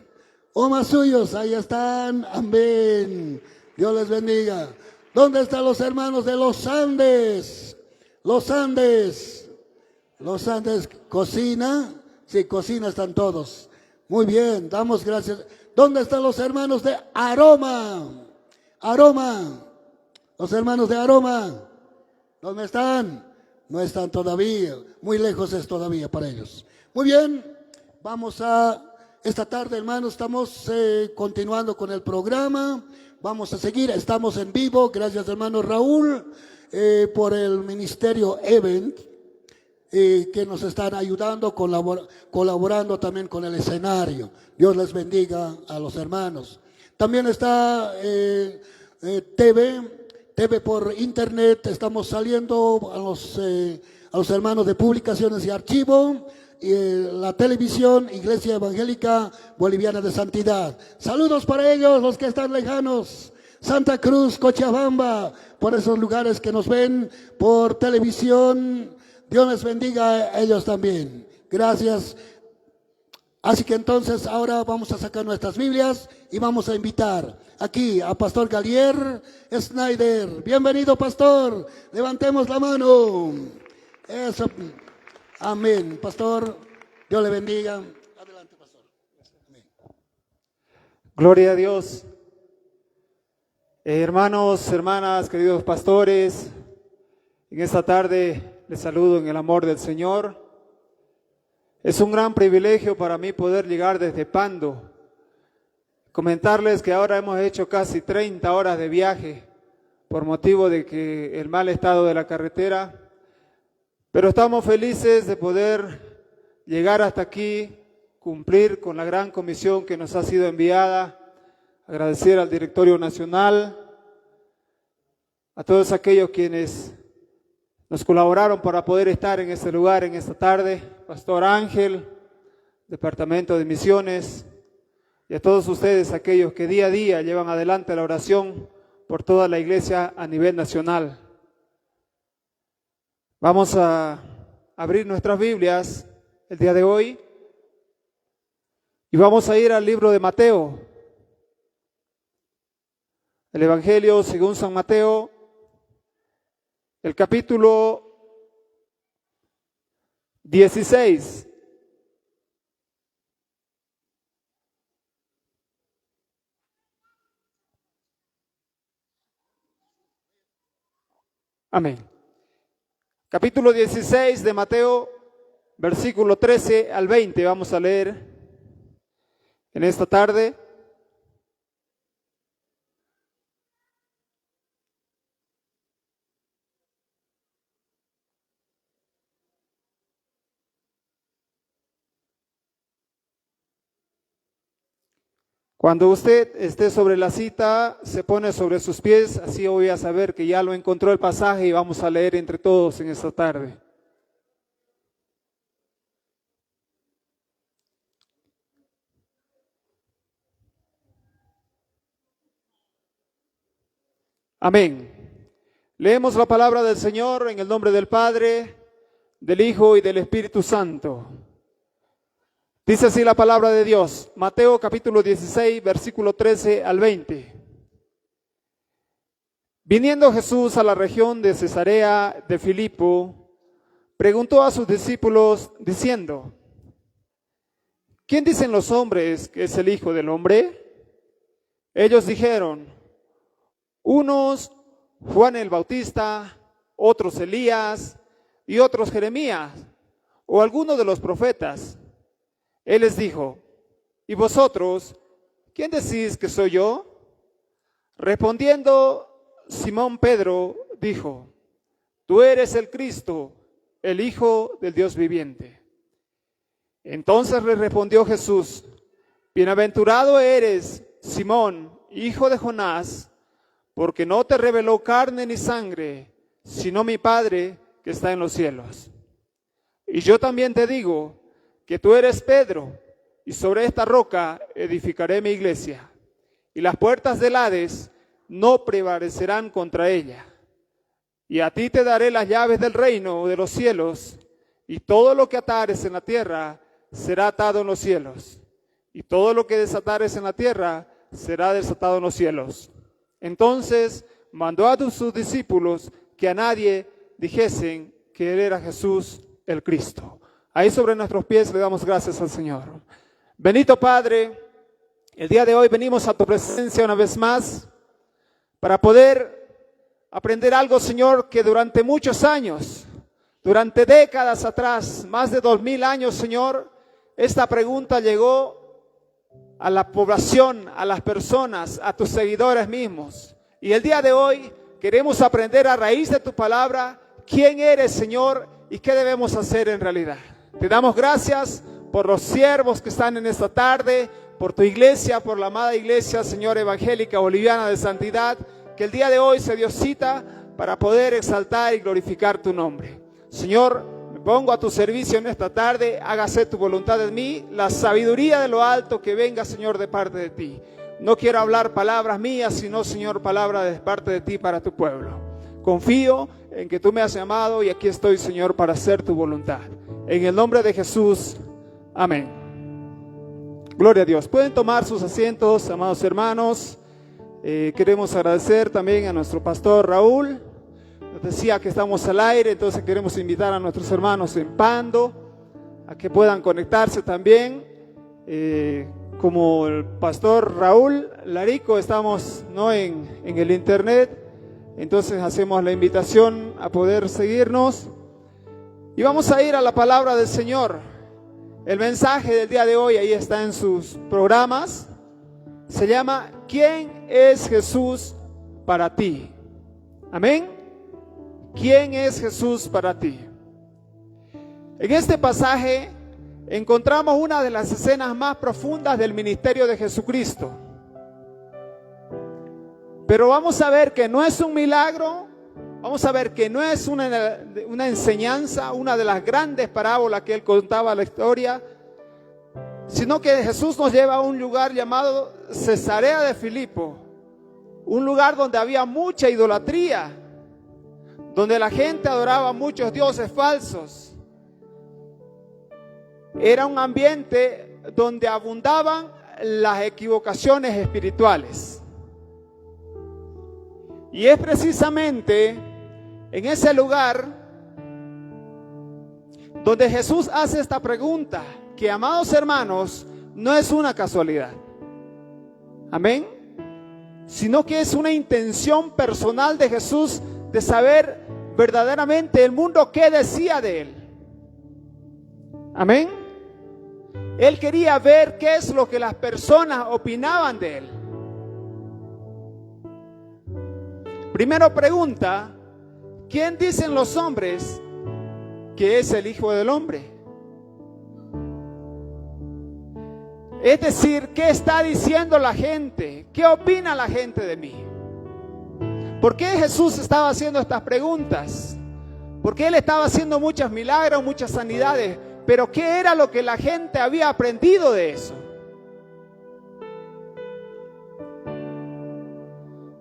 Omasuyos, ahí están, amén. Dios les bendiga. ¿Dónde están los hermanos de los Andes? Los Andes, Cocina. Sí, Cocina están todos. Muy bien, damos gracias. ¿Dónde están los hermanos de Aroma? Aroma. Los hermanos de Aroma. ¿Dónde están? No están todavía. Muy lejos es todavía para ellos. Muy bien, vamos a... Esta tarde, hermanos, estamos continuando con el programa. Vamos a seguir, estamos en vivo. Gracias, hermano Raúl, por el Ministerio Event, que nos están ayudando, colaborando también con el escenario. Dios les bendiga a los hermanos. También está TV por internet. Estamos saliendo a los hermanos de Publicaciones y Archivo. Y la televisión Iglesia Evangélica Boliviana de Santidad. Saludos para ellos, los que están lejanos. Santa Cruz, Cochabamba, por esos lugares que nos ven por televisión. Dios les bendiga a ellos también. Gracias. Así que entonces ahora vamos a sacar nuestras Biblias y vamos a invitar aquí a Pastor Galier Snyder. Bienvenido, pastor. Levantemos la mano. Eso. Amén. Pastor, Dios le bendiga. Adelante, pastor. Amén. Gloria a Dios. Hermanos, hermanas, queridos pastores, en esta tarde les saludo en el amor del Señor. Es un gran privilegio para mí poder llegar desde Pando. Comentarles que ahora hemos hecho casi 30 horas de viaje por motivo de que el mal estado de la carretera. Pero estamos felices de poder llegar hasta aquí, cumplir con la gran comisión que nos ha sido enviada, agradecer al Directorio Nacional, a todos aquellos quienes nos colaboraron para poder estar en este lugar en esta tarde, Pastor Ángel, Departamento de Misiones, y a todos ustedes, aquellos que día a día llevan adelante la oración por toda la iglesia a nivel nacional. Vamos a abrir nuestras Biblias el día de hoy y vamos a ir al libro de Mateo, el Evangelio según San Mateo, el capítulo 16. Amén. Capítulo 16 de Mateo, versículo 13 al 20, vamos a leer en esta tarde. Cuando usted esté sobre la cita, se pone sobre sus pies, así voy a saber que ya lo encontró el pasaje y vamos a leer entre todos en esta tarde. Amén. Leemos la palabra del Señor en el nombre del Padre, del Hijo y del Espíritu Santo. Dice así la palabra de Dios, Mateo capítulo 16, versículo 13 al 20. Viniendo Jesús a la región de Cesarea de Filipo, preguntó a sus discípulos diciendo, ¿quién dicen los hombres que es el Hijo del Hombre? Ellos dijeron, unos Juan el Bautista, otros Elías y otros Jeremías o alguno de los profetas. Él les dijo, ¿y vosotros, quién decís que soy yo? Respondiendo, Simón Pedro dijo, tú eres el Cristo, el Hijo del Dios viviente. Entonces le respondió Jesús, bienaventurado eres, Simón, hijo de Jonás, porque no te reveló carne ni sangre, sino mi Padre que está en los cielos. Y yo también te digo, que tú eres Pedro, y sobre esta roca edificaré mi iglesia, y las puertas del Hades no prevalecerán contra ella. Y a ti te daré las llaves del reino de los cielos, y todo lo que atares en la tierra será atado en los cielos, y todo lo que desatares en la tierra será desatado en los cielos. Entonces mandó a sus discípulos que a nadie dijesen que él era Jesús el Cristo. Ahí sobre nuestros pies le damos gracias al Señor. Bendito Padre, el día de hoy venimos a tu presencia una vez más para poder aprender algo, Señor, que durante muchos años, durante décadas atrás, más de 2000 años, Señor, esta pregunta llegó a la población, a las personas, a tus seguidores mismos. Y el día de hoy queremos aprender a raíz de tu palabra quién eres, Señor, y qué debemos hacer en realidad. Te damos gracias por los siervos que están en esta tarde, por tu iglesia, por la amada iglesia, Señor, evangélica boliviana de santidad, que el día de hoy se dio cita para poder exaltar y glorificar tu nombre. Señor, me pongo a tu servicio en esta tarde, hágase tu voluntad en mí, la sabiduría de lo alto que venga, Señor, de parte de ti. No quiero hablar palabras mías, sino, Señor, palabras de parte de ti para tu pueblo. Confío en que tú me has llamado y aquí estoy, Señor, para hacer tu voluntad. En el nombre de Jesús, amén. Gloria a Dios. Pueden tomar sus asientos, amados hermanos. Queremos agradecer también a nuestro pastor Raúl. Nos decía que estamos al aire, entonces queremos invitar a nuestros hermanos en Pando a que puedan conectarse también. Como el pastor Raúl Larico, estamos en el internet, entonces hacemos la invitación a poder seguirnos. Y vamos a ir a la palabra del Señor. El mensaje del día de hoy, ahí está en sus programas, se llama ¿quién es Jesús para ti? Amén. ¿Quién es Jesús para ti? En este pasaje encontramos una de las escenas más profundas del ministerio de Jesucristo. Pero vamos a ver que no es un milagro, vamos a ver que no es una enseñanza, una de las grandes parábolas que él contaba la historia, sino que Jesús nos lleva a un lugar llamado Cesarea de Filipo, un lugar donde había mucha idolatría, donde la gente adoraba a muchos dioses falsos. Era un ambiente donde abundaban las equivocaciones espirituales. Y es precisamente en ese lugar donde Jesús hace esta pregunta, que, amados hermanos, no es una casualidad. Amén. Sino que es una intención personal de Jesús de saber verdaderamente el mundo qué decía de él. Amén. Él quería ver qué es lo que las personas opinaban de él. Primero pregunta, ¿quién dicen los hombres que es el Hijo del Hombre? Es decir, ¿qué está diciendo la gente? ¿Qué opina la gente de mí? ¿Por qué Jesús estaba haciendo estas preguntas? Porque Él estaba haciendo muchos milagros, muchas sanidades, pero ¿qué era lo que la gente había aprendido de eso?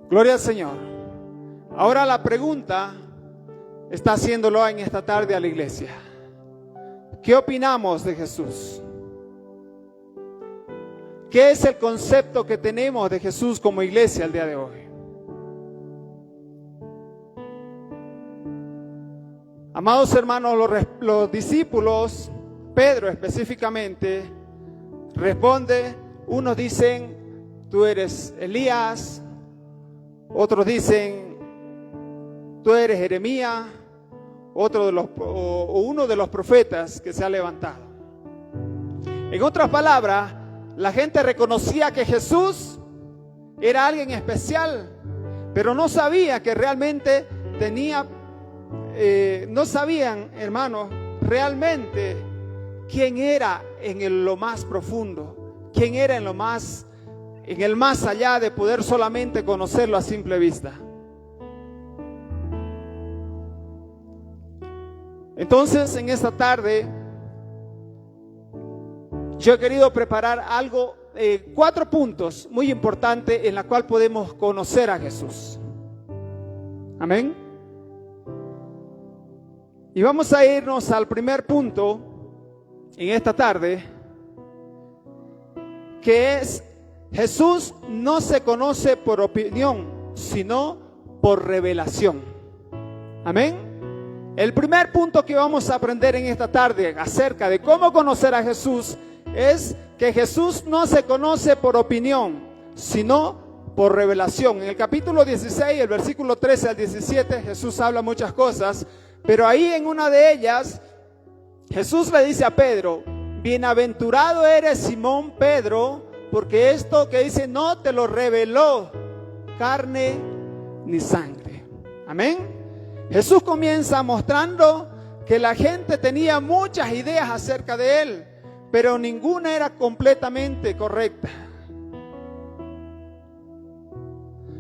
Gloria al Señor. Ahora la pregunta está haciéndolo en esta tarde a la iglesia. ¿Qué opinamos de Jesús? ¿Qué es el concepto que tenemos de Jesús como iglesia el día de hoy? Amados hermanos, los discípulos, Pedro específicamente, responde, unos dicen, tú eres Elías, otros dicen, tú eres Jeremías, uno de los profetas que se ha levantado. En otras palabras, la gente reconocía que Jesús era alguien especial, pero no sabía que realmente no sabían, hermanos, realmente quién era en lo más profundo, quién era en el más allá de poder solamente conocerlo a simple vista. Entonces, en esta tarde, yo he querido preparar algo, 4 puntos muy importantes en la cual podemos conocer a Jesús. Amén. Y vamos a irnos al primer punto en esta tarde, que es: Jesús no se conoce por opinión, sino por revelación. Amén. El primer punto que vamos a aprender en esta tarde acerca de cómo conocer a Jesús es que Jesús no se conoce por opinión, sino por revelación. En el capítulo 16, el versículo 13 al 17, Jesús habla muchas cosas, pero ahí en una de ellas, Jesús le dice a Pedro: bienaventurado eres, Simón Pedro, porque esto que dice no te lo reveló carne ni sangre. Amén. Jesús comienza mostrando que la gente tenía muchas ideas acerca de él, pero ninguna era completamente correcta.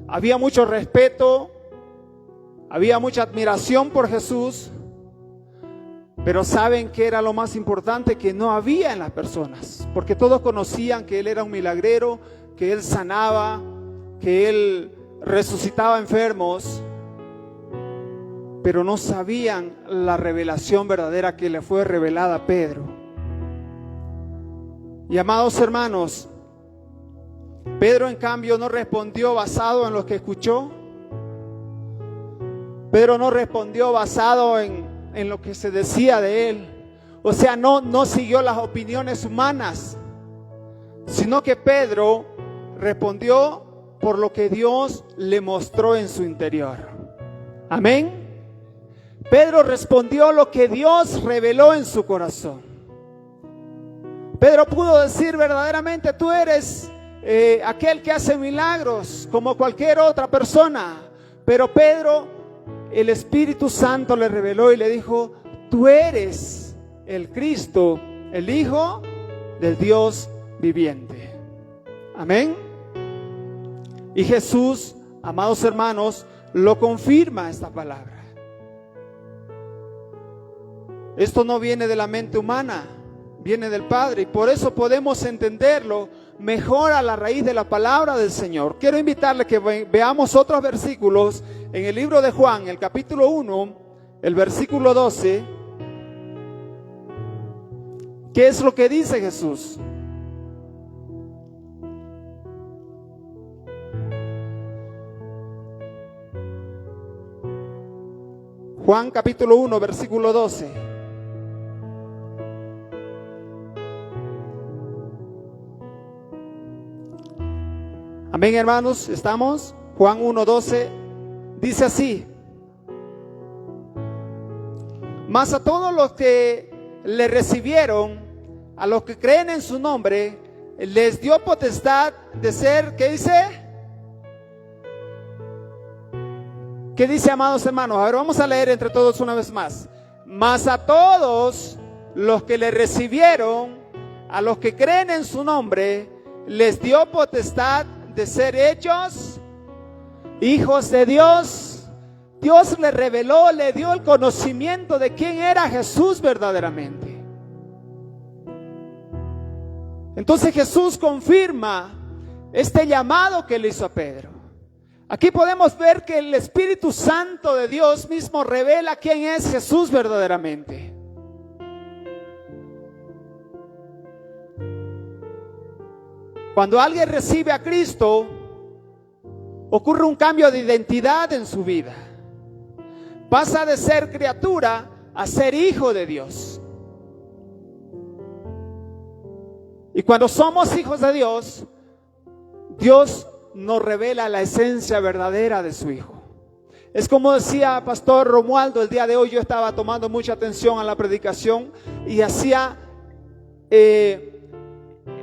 Había mucho respeto, había mucha admiración por Jesús, pero ¿saben qué era lo más importante? Que no había en las personas, porque todos conocían que él era un milagrero, que él sanaba, que él resucitaba enfermos, pero no sabían la revelación verdadera que le fue revelada a Pedro. Y amados hermanos, Pedro en cambio no respondió basado en lo que escuchó. Pedro no respondió basado en lo que se decía de él. O sea, no siguió las opiniones humanas, sino que Pedro respondió por lo que Dios le mostró en su interior. Amén. Pedro respondió lo que Dios reveló en su corazón. Pedro pudo decir verdaderamente: tú eres aquel que hace milagros como cualquier otra persona. Pero Pedro, el Espíritu Santo le reveló y le dijo: tú eres el Cristo, el Hijo del Dios viviente. Amén. Y Jesús, amados hermanos, lo confirma esta palabra. Esto no viene de la mente humana, viene del Padre, y por eso podemos entenderlo mejor a la raíz de la palabra del Señor. Quiero invitarle que veamos otros versículos en el libro de Juan, el capítulo 1, el versículo 12. ¿Qué es lo que dice Jesús? Juan capítulo 1, versículo 12. Amén, hermanos, ¿estamos? Juan 1, 12 dice así: mas a todos los que le recibieron, a los que creen en su nombre, les dio potestad de ser, ¿qué dice? ¿Qué dice, amados hermanos? A ver, vamos a leer entre todos una vez más. Mas a todos los que le recibieron, a los que creen en su nombre, les dio potestad de ser hechos hijos de Dios. Dios le reveló, le dio el conocimiento de quién era Jesús verdaderamente. Entonces Jesús confirma este llamado que le hizo a Pedro. Aquí podemos ver que el Espíritu Santo de Dios mismo revela quién es Jesús verdaderamente. Cuando alguien recibe a Cristo, ocurre un cambio de identidad en su vida. Pasa de ser criatura a ser hijo de Dios. Y cuando somos hijos de Dios, Dios nos revela la esencia verdadera de su Hijo. Es como decía Pastor Romualdo el día de hoy. Yo estaba tomando mucha atención a la predicación y hacía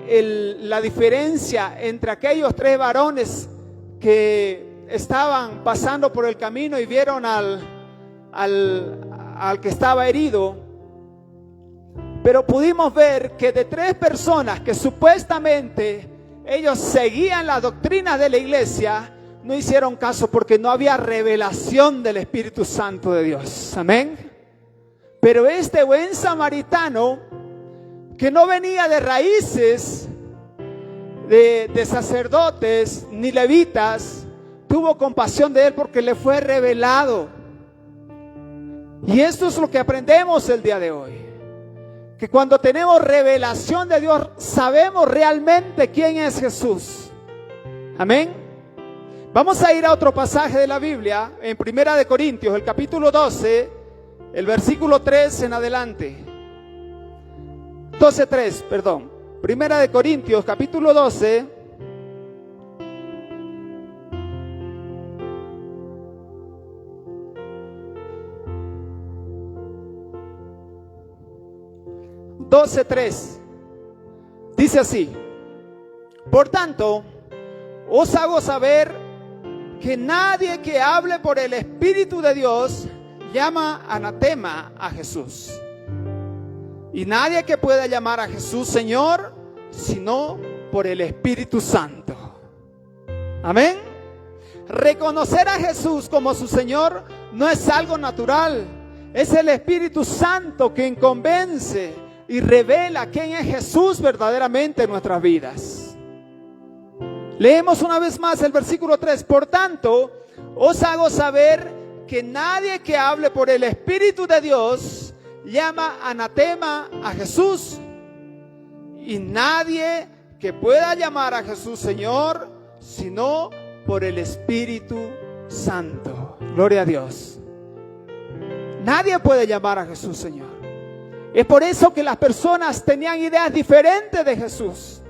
la diferencia entre aquellos tres varones que estaban pasando por el camino y vieron al que estaba herido. Pero pudimos ver que de tres personas que supuestamente ellos seguían las doctrinas de la iglesia, no hicieron caso porque no había revelación del Espíritu Santo de Dios. Amén. Pero este buen samaritano, que no venía de raíces de sacerdotes ni levitas, tuvo compasión de él porque le fue revelado. Y esto es lo que aprendemos el día de hoy. Que cuando tenemos revelación de Dios, sabemos realmente quién es Jesús. Amén. Vamos a ir a otro pasaje de la Biblia, en 1 de Corintios, el capítulo 12, el versículo 3 en adelante. 12:3, perdón. 1 de Corintios, capítulo 12. Dice así: por tanto, os hago saber que nadie que hable por el Espíritu de Dios llama anatema a Jesús. Y nadie que pueda llamar a Jesús Señor, sino por el Espíritu Santo. Amén. Reconocer a Jesús como su Señor no es algo natural. Es el Espíritu Santo quien convence y revela quién es Jesús verdaderamente en nuestras vidas. Leemos una vez más el versículo 3. Por tanto, os hago saber que nadie que hable por el Espíritu de Dios llama anatema a Jesús. Y nadie que pueda llamar a Jesús Señor, sino por el Espíritu Santo. Gloria a Dios. Nadie puede llamar a Jesús Señor. Es por eso que las personas tenían ideas diferentes de Jesús,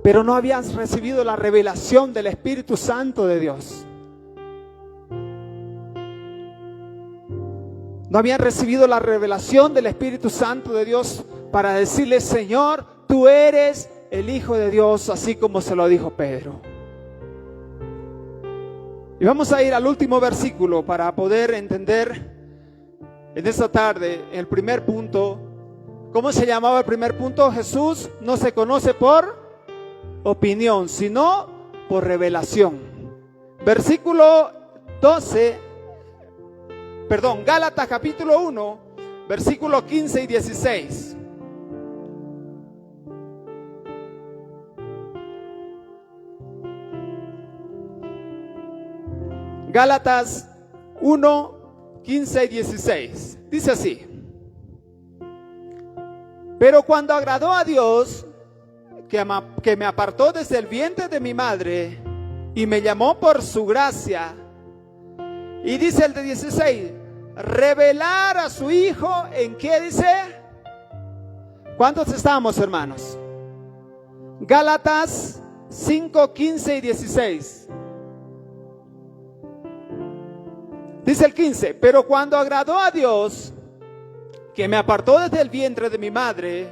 pero no habían recibido la revelación del Espíritu Santo de Dios. No habían recibido la revelación del Espíritu Santo de Dios para decirle: Señor, tú eres el Hijo de Dios, así como se lo dijo Pedro. Y vamos a ir al último versículo para poder entender en esta tarde el primer punto. ¿Cómo se llamaba el primer punto? Jesús no se conoce por opinión, sino por revelación. versículo 12, perdón, Gálatas capítulo 1, versículo 15 y 16. Gálatas 1, 15 y 16. Dice así: pero cuando agradó a Dios, que me apartó desde el vientre de mi madre y me llamó por su gracia. Y dice el de 16, revelar a su Hijo, ¿en qué dice? ¿Cuántos estamos, hermanos? Gálatas 5, 15 y 16. Dice el 15, pero cuando agradó a Dios, que me apartó desde el vientre de mi madre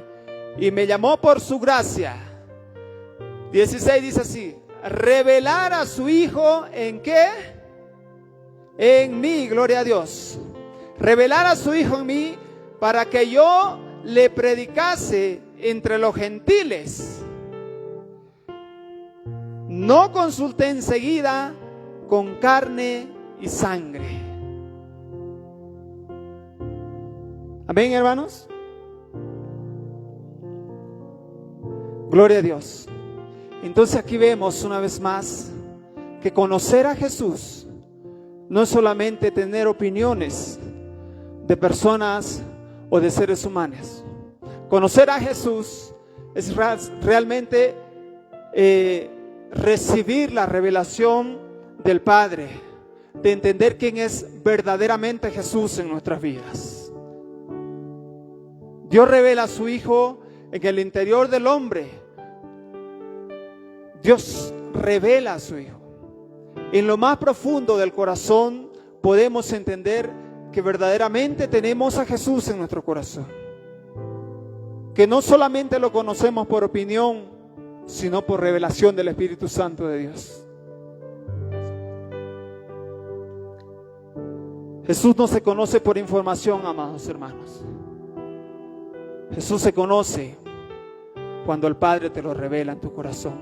y me llamó por su gracia. 16 dice así, revelar a su Hijo, ¿en qué? En mí, gloria a Dios. Revelar a su Hijo en mí para que yo le predicase entre los gentiles. No consulté enseguida con carne y sangre. Amén, hermanos. Gloria a Dios. Entonces aquí vemos una vez más que conocer a Jesús no es solamente tener opiniones de personas o de seres humanos. Conocer a Jesús es realmente recibir la revelación del Padre, de entender quién es verdaderamente Jesús en nuestras vidas. Dios revela a su Hijo en el interior del hombre. Dios revela a su Hijo. En lo más profundo del corazón podemos entender que verdaderamente tenemos a Jesús en nuestro corazón. Que no solamente lo conocemos por opinión, sino por revelación del Espíritu Santo de Dios. Jesús no se conoce por información, amados hermanos. Jesús se conoce cuando el Padre te lo revela en tu corazón.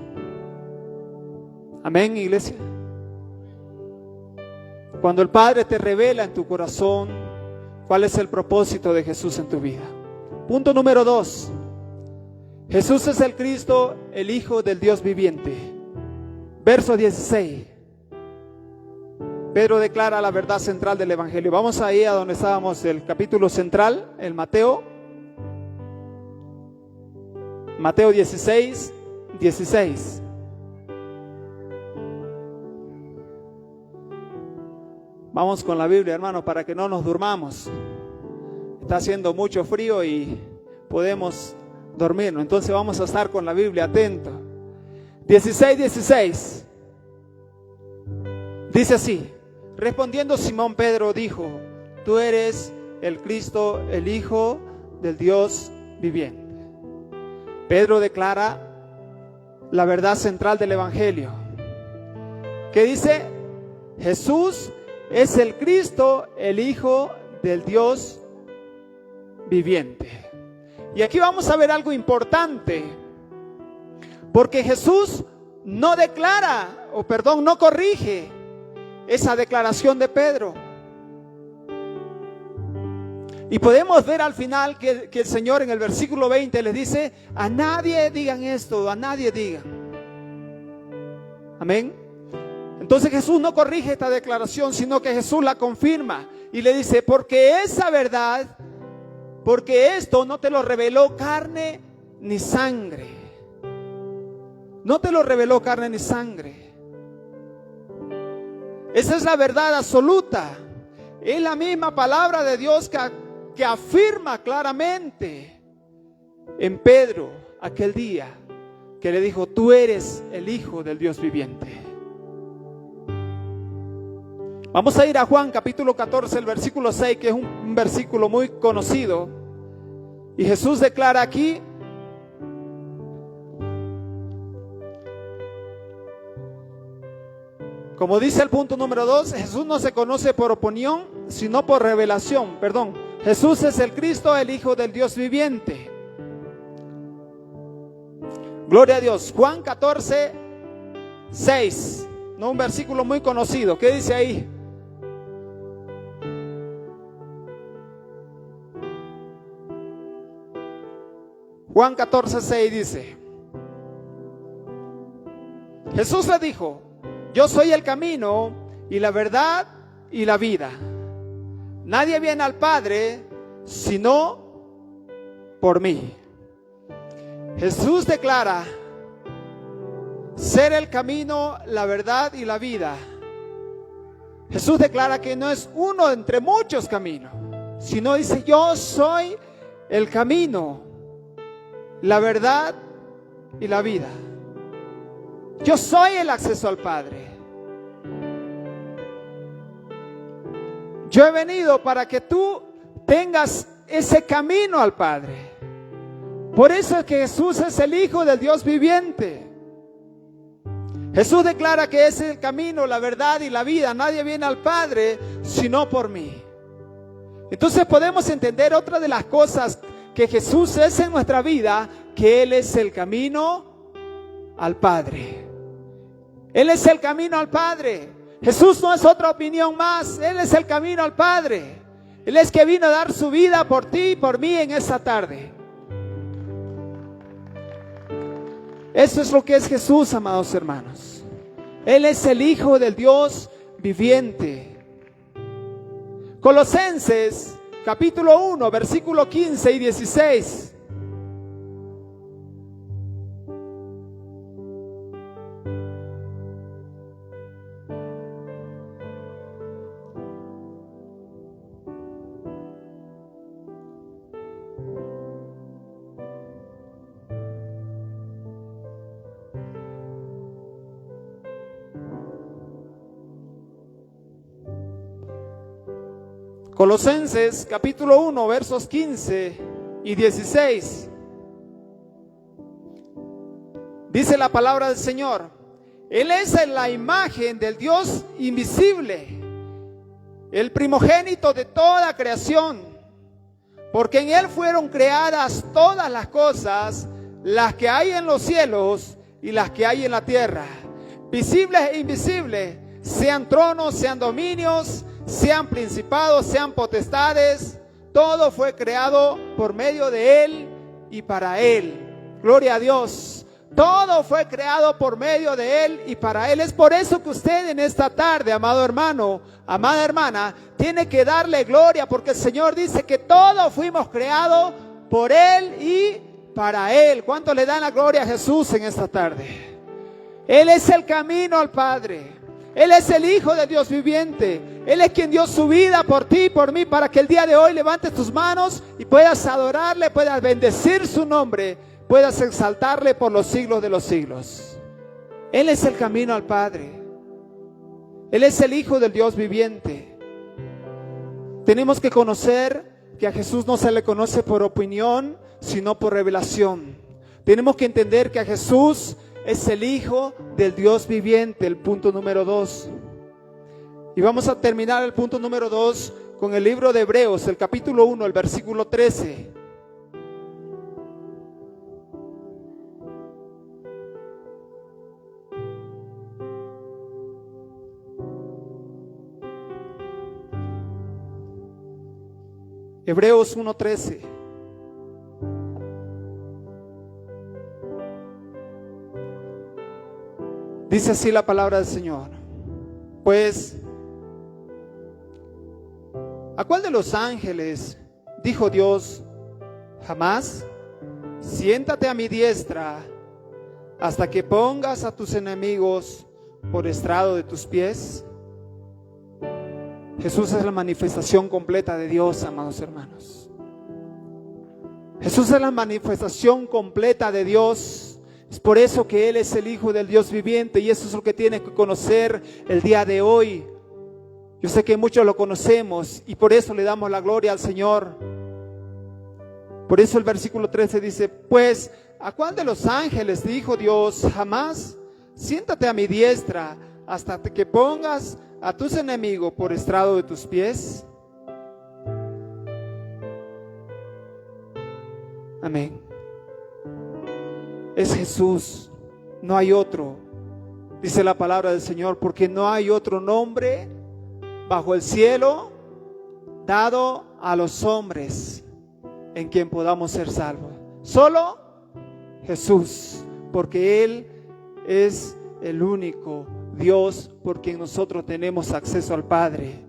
Amén, iglesia. Cuando el Padre te revela en tu corazón cuál es el propósito de Jesús en tu vida. Punto número 2. Jesús es el Cristo, el Hijo del Dios viviente. Verso 16. Pedro declara la verdad central del Evangelio. Vamos ahí a donde estábamos, el capítulo central, el Mateo 16, 16. Vamos con la Biblia, hermano, para que no nos durmamos. Está haciendo mucho frío y podemos dormirnos. Entonces vamos a estar con la Biblia atento. 16, 16. Dice así: respondiendo Simón Pedro dijo: tú eres el Cristo, el Hijo del Dios viviente. Pedro declara la verdad central del Evangelio. ¿Qué dice? Jesús es el Cristo, el Hijo del Dios viviente. Y aquí vamos a ver algo importante, porque Jesús no corrige esa declaración de Pedro. Y podemos ver al final que el Señor en el versículo 20 les dice: a nadie digan esto, a nadie digan. Amén. Entonces Jesús no corrige esta declaración, sino que Jesús la confirma y le dice: porque esa verdad, porque esto no te lo reveló carne ni sangre. No te lo reveló carne ni sangre. Esa es la verdad absoluta. Es la misma palabra de Dios que afirma claramente en Pedro aquel día que le dijo: tú eres el Hijo del Dios viviente. Vamos a ir a Juan capítulo 14, el versículo 6, que es un versículo muy conocido. Y Jesús declara aquí: como dice el punto número 2, Jesús no se conoce por opinión, sino por revelación. Jesús es el Cristo, el Hijo del Dios viviente. Gloria a Dios. Juan 14, 6. No, un versículo muy conocido. ¿Qué dice ahí? Juan 14:6 dice: Jesús le dijo: yo soy el camino y la verdad y la vida. Nadie viene al Padre sino por mí. Jesús declara ser el camino, la verdad y la vida. Jesús declara que no es uno entre muchos caminos, sino dice: yo soy el camino, la verdad y la vida. Yo soy el acceso al Padre. Yo he venido para que tú tengas ese camino al Padre. Por eso es que Jesús es el Hijo del Dios viviente. Jesús declara que es el camino, la verdad y la vida. Nadie viene al Padre sino por mí. Entonces podemos entender otra de las cosas que Jesús es en nuestra vida, que Él es el camino al Padre. Él es el camino al Padre. Jesús no es otra opinión más. Él es el camino al Padre. Él es que vino a dar su vida por ti y por mí en esta tarde. Eso es lo que es Jesús, amados hermanos. Él es el Hijo del Dios viviente. Colosenses capítulo 1, versículo 15 y 16. Colosenses capítulo 1 versos 15 y 16. Dice la palabra del Señor: Él es la imagen del Dios invisible, el primogénito de toda creación, porque en Él fueron creadas todas las cosas, las que hay en los cielos y las que hay en la tierra, visibles e invisibles, sean tronos, sean dominios, sean principados, sean potestades. Todo fue creado por medio de Él y para Él. Gloria a Dios. Todo fue creado por medio de Él y para Él. Es por eso que usted en esta tarde, amado hermano, amada hermana, tiene que darle gloria, porque el Señor dice que todos fuimos creados por Él y para Él. ¿Cuánto le dan la gloria a Jesús en esta tarde? Él es el camino al Padre. Él es el Hijo de Dios viviente. Él es quien dio su vida por ti y por mí, para que el día de hoy levantes tus manos y puedas adorarle, puedas bendecir su nombre, puedas exaltarle por los siglos de los siglos. Él es el camino al Padre. Él es el Hijo del Dios viviente. Tenemos que conocer que a Jesús no se le conoce por opinión, sino por revelación. Tenemos que entender que a Jesús es el Hijo del Dios viviente, el punto número 2. Y vamos a terminar el punto número 2 con el libro de Hebreos, el capítulo 1, el versículo 13. Hebreos 1:13. Dice así la palabra del Señor: pues, ¿a cuál de los ángeles dijo Dios jamás? Siéntate a mi diestra hasta que pongas a tus enemigos por estrado de tus pies. Jesús es la manifestación completa de Dios, amados hermanos. Jesús es la manifestación completa de Dios. Es por eso que Él es el Hijo del Dios viviente, y eso es lo que tienes que conocer el día de hoy. Yo sé que muchos lo conocemos y por eso le damos la gloria al Señor. Por eso el versículo 13 dice: pues, ¿a cuál de los ángeles dijo Dios jamás? Siéntate a mi diestra hasta que pongas a tus enemigos por estrado de tus pies. Amén. Es Jesús, no hay otro. Dice la palabra del Señor, porque no hay otro nombre bajo el cielo dado a los hombres en quien podamos ser salvos. Solo Jesús, porque Él es el único Dios por quien nosotros tenemos acceso al Padre.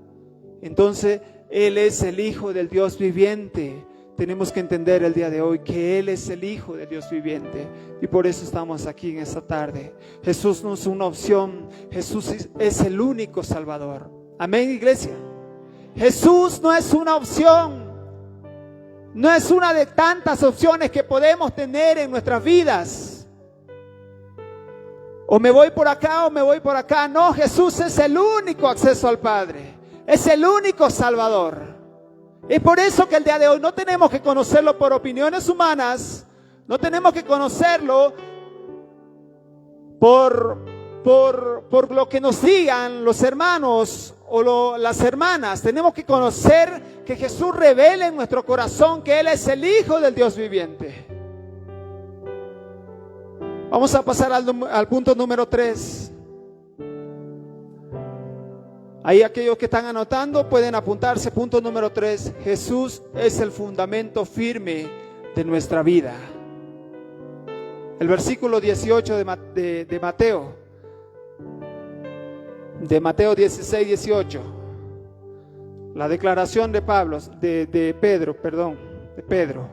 Entonces, Él es el Hijo del Dios viviente. Tenemos que entender el día de hoy que Él es el Hijo del Dios viviente. Y por eso estamos aquí en esta tarde. Jesús no es una opción. Jesús es el único Salvador. Amén, iglesia. Jesús no es una opción. No es una de tantas opciones que podemos tener en nuestras vidas. O me voy por acá o me voy por acá. No, Jesús es el único acceso al Padre. Es el único Salvador. Es por eso que el día de hoy no tenemos que conocerlo por opiniones humanas. No tenemos que conocerlo por lo que nos digan los hermanos o las hermanas. Tenemos que conocer que Jesús revela en nuestro corazón que Él es el Hijo del Dios viviente. Vamos a pasar al punto número 3. Ahí aquellos que están anotando pueden apuntarse. Punto número 3. Jesús es el fundamento firme de nuestra vida. El versículo 18 de Mateo. De Mateo 16, 18. La declaración de Pedro.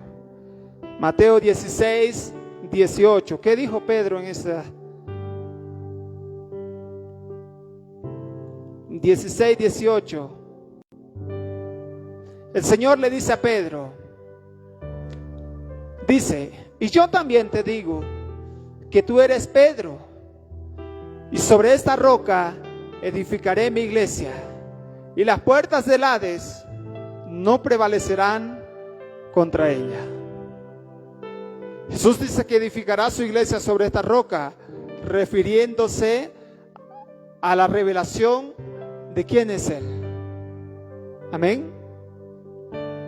Mateo 16, 18. ¿Qué dijo Pedro en esa? 16, 18. El Señor le dice a Pedro, dice, y yo también te digo que tú eres Pedro, y sobre esta roca edificaré mi iglesia, y las puertas del Hades no prevalecerán contra ella. Jesús dice que edificará su iglesia sobre esta roca, refiriéndose a la revelación de quién es Él. Amén.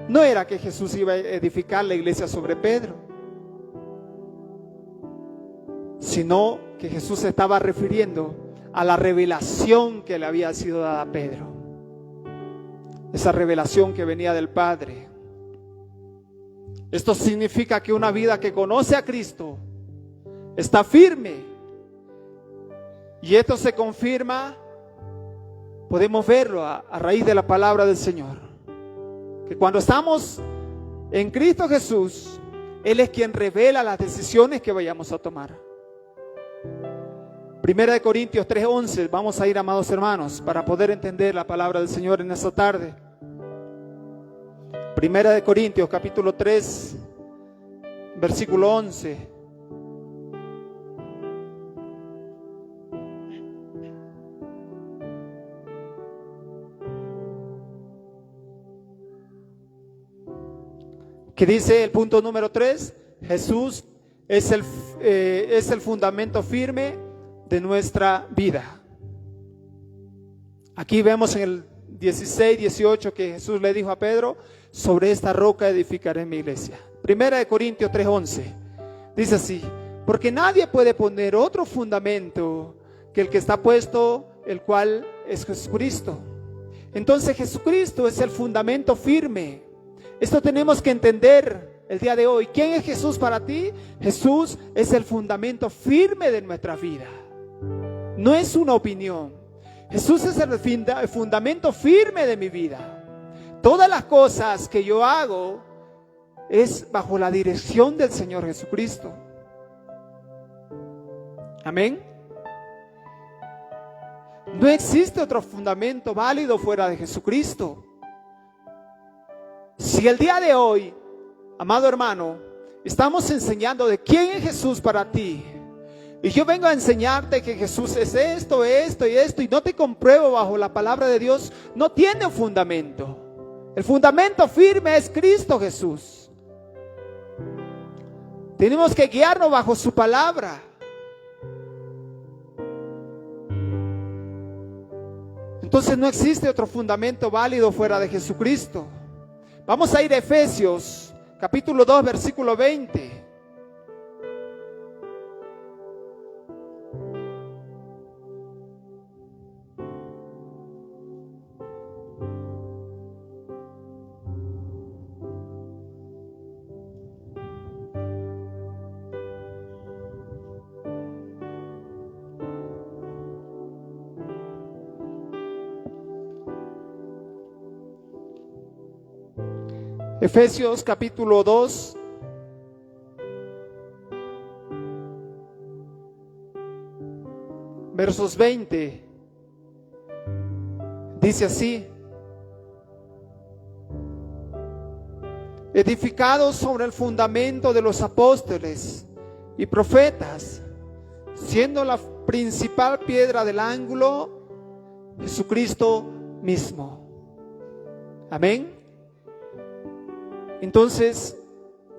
No era que Jesús iba a edificar la iglesia sobre Pedro, sino que Jesús se estaba refiriendo a la revelación que le había sido dada a Pedro. Esa revelación que venía del Padre. Esto significa que una vida que conoce a Cristo está firme. Y esto se confirma, podemos verlo a raíz de la palabra del Señor. Que cuando estamos en Cristo Jesús, Él es quien revela las decisiones que vayamos a tomar. Primera de Corintios 3:11, vamos a ir, amados hermanos, para poder entender la palabra del Señor en esta tarde. Primera de Corintios capítulo 3, versículo 11. Que dice el punto número 3, Jesús es el fundamento firme de nuestra vida. Aquí vemos en el 16, 18 que Jesús le dijo a Pedro, sobre esta roca edificaré mi iglesia. Primera de Corintios 3:11 dice así, porque nadie puede poner otro fundamento que el que está puesto, el cual es Jesucristo. Entonces Jesucristo es el fundamento firme. Esto tenemos que entender el día de hoy. ¿Quién es Jesús para ti? Jesús es el fundamento firme de nuestra vida. No es una opinión. Jesús es el fundamento firme de mi vida. Todas las cosas que yo hago es bajo la dirección del Señor Jesucristo. Amén. No existe otro fundamento válido fuera de Jesucristo. Si el día de hoy, amado hermano, estamos enseñando de quién es Jesús para ti, y yo vengo a enseñarte que Jesús es esto, esto y esto, y no te compruebo bajo la palabra de Dios, no tiene un fundamento. El fundamento firme es Cristo Jesús. Tenemos que guiarnos bajo su palabra. Entonces no existe otro fundamento válido fuera de Jesucristo. Vamos a ir a Efesios, capítulo 2, versículo 20. Efesios capítulo 2, versos 20, dice así: edificados sobre el fundamento de los apóstoles y profetas, siendo la principal piedra del ángulo Jesucristo mismo. Amén. Entonces,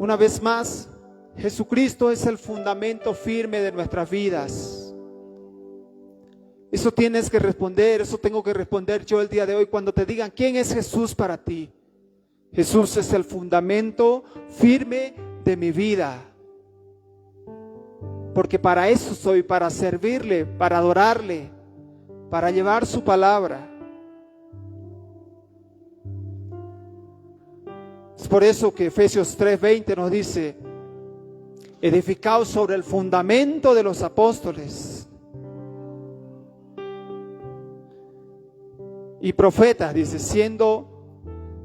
una vez más, Jesucristo es el fundamento firme de nuestras vidas. Eso tienes que responder, eso tengo que responder yo el día de hoy cuando te digan ¿quién es Jesús para ti? Jesús es el fundamento firme de mi vida. Porque para eso soy, para servirle, para adorarle, para llevar su palabra. Es por eso que Efesios 3:20 nos dice: edificados sobre el fundamento de los apóstoles y profetas, dice, siendo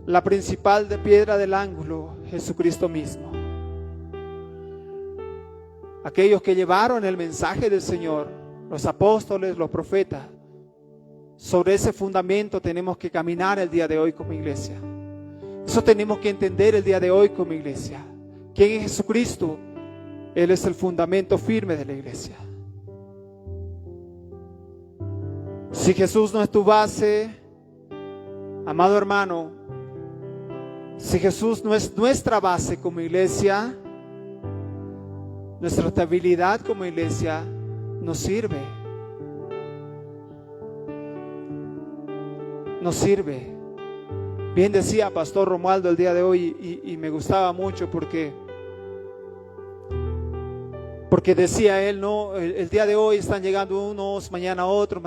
la principal de piedra del ángulo Jesucristo mismo. Aquellos que llevaron el mensaje del Señor, los apóstoles, los profetas. Sobre ese fundamento tenemos que caminar el día de hoy como iglesia. Eso tenemos que entender el día de hoy como iglesia. ¿Quién es Jesucristo? Él es el fundamento firme de la iglesia. Si Jesús no es tu base, amado hermano, si Jesús no es nuestra base como iglesia, nuestra estabilidad como iglesia no sirve. No sirve. Bien decía Pastor Romualdo el día de hoy y me gustaba mucho porque decía él, no, el día de hoy están llegando unos, mañana otro,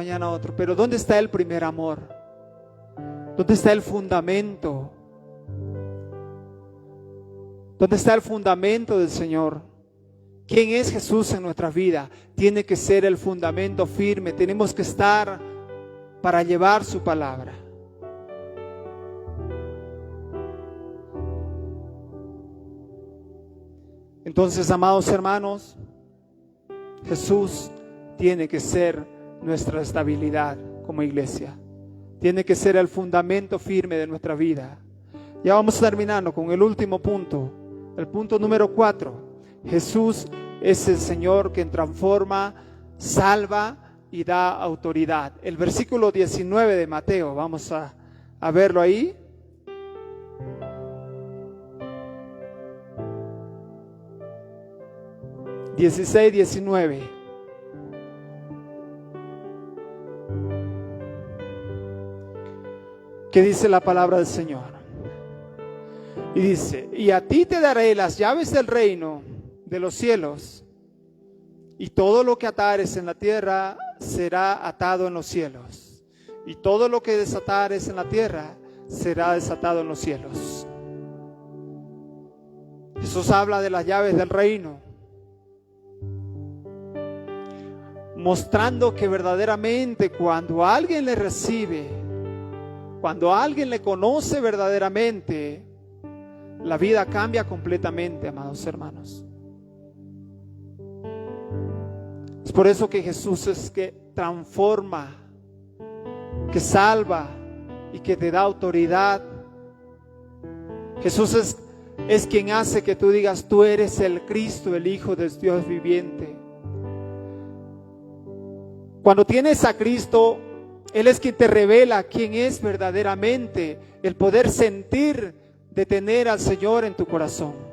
pero ¿dónde está el primer amor? ¿Dónde está el fundamento? ¿Dónde está el fundamento del Señor? ¿Quién es Jesús en nuestra vida? Tiene que ser el fundamento firme. Tenemos que estar para llevar su palabra. Entonces, amados hermanos, Jesús tiene que ser nuestra estabilidad como iglesia. Tiene que ser el fundamento firme de nuestra vida. Ya vamos terminando con el último punto. El punto número 4. Jesús es el Señor que transforma, salva y da autoridad. El versículo 19 de Mateo, vamos a verlo ahí. (16, 19). ¿Qué dice la palabra del Señor? Y dice: y a ti te daré las llaves del reino de los cielos, y todo lo que atares en la tierra será atado en los cielos, y todo lo que desatares en la tierra será desatado en los cielos. Jesús habla de las llaves del reino, mostrando que verdaderamente cuando alguien le recibe, cuando alguien le conoce verdaderamente, la vida cambia completamente, amados hermanos. Es por eso que Jesús es que transforma, que salva y que te da autoridad. Jesús es quien hace que tú digas: tú eres el Cristo, el Hijo del Dios viviente. Cuando tienes a Cristo, Él es quien te revela quién es verdaderamente, el poder sentir de tener al Señor en tu corazón.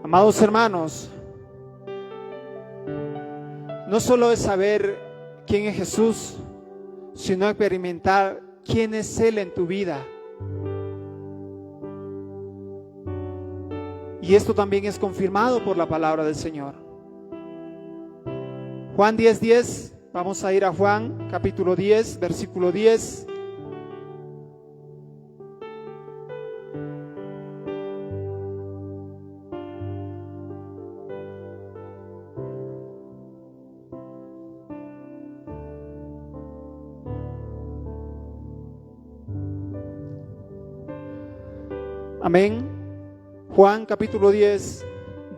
Amados hermanos, no solo es saber quién es Jesús, sino experimentar quién es Él en tu vida. Y esto también es confirmado por la palabra del Señor. Juan 10:10, vamos a ir a Juan capítulo 10, versículo 10. Amén. Juan capítulo 10,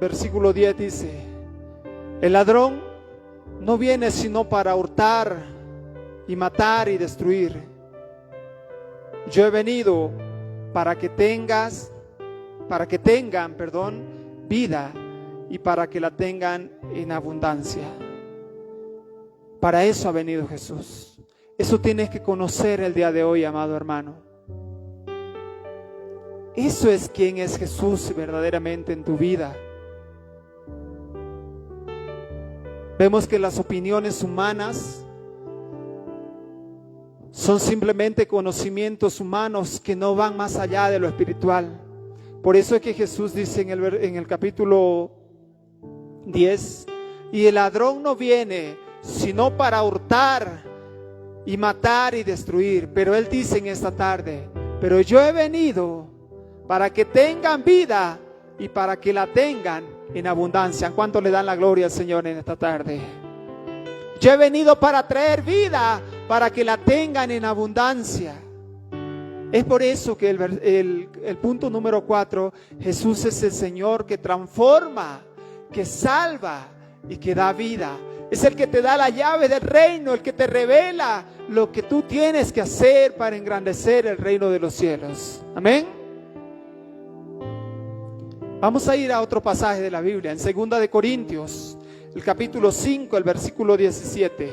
versículo 10 dice: el ladrón no viene sino para hurtar y matar y destruir. Yo he venido para que tengan, vida, y para que la tengan en abundancia. Para eso ha venido Jesús. Eso tienes que conocer el día de hoy, amado hermano. Eso es quién es Jesús verdaderamente en tu vida. Vemos que las opiniones humanas son simplemente conocimientos humanos que no van más allá de lo espiritual. Por eso es que Jesús dice en el capítulo 10: y el ladrón no viene sino para hurtar y matar y destruir. Pero Él dice en esta tarde: pero yo he venido para que tengan vida y para que la tengan en abundancia. ¿Cuánto le dan la gloria al Señor en esta tarde? Yo he venido para traer vida, para que la tengan en abundancia. Es por eso que el punto número 4, Jesús es el Señor que transforma, que salva y que da vida. Es el que te da la llave del reino, el que te revela lo que tú tienes que hacer para engrandecer el reino de los cielos. Amén. Vamos a ir a otro pasaje de la Biblia, en 2 de Corintios, el capítulo 5, el versículo 17.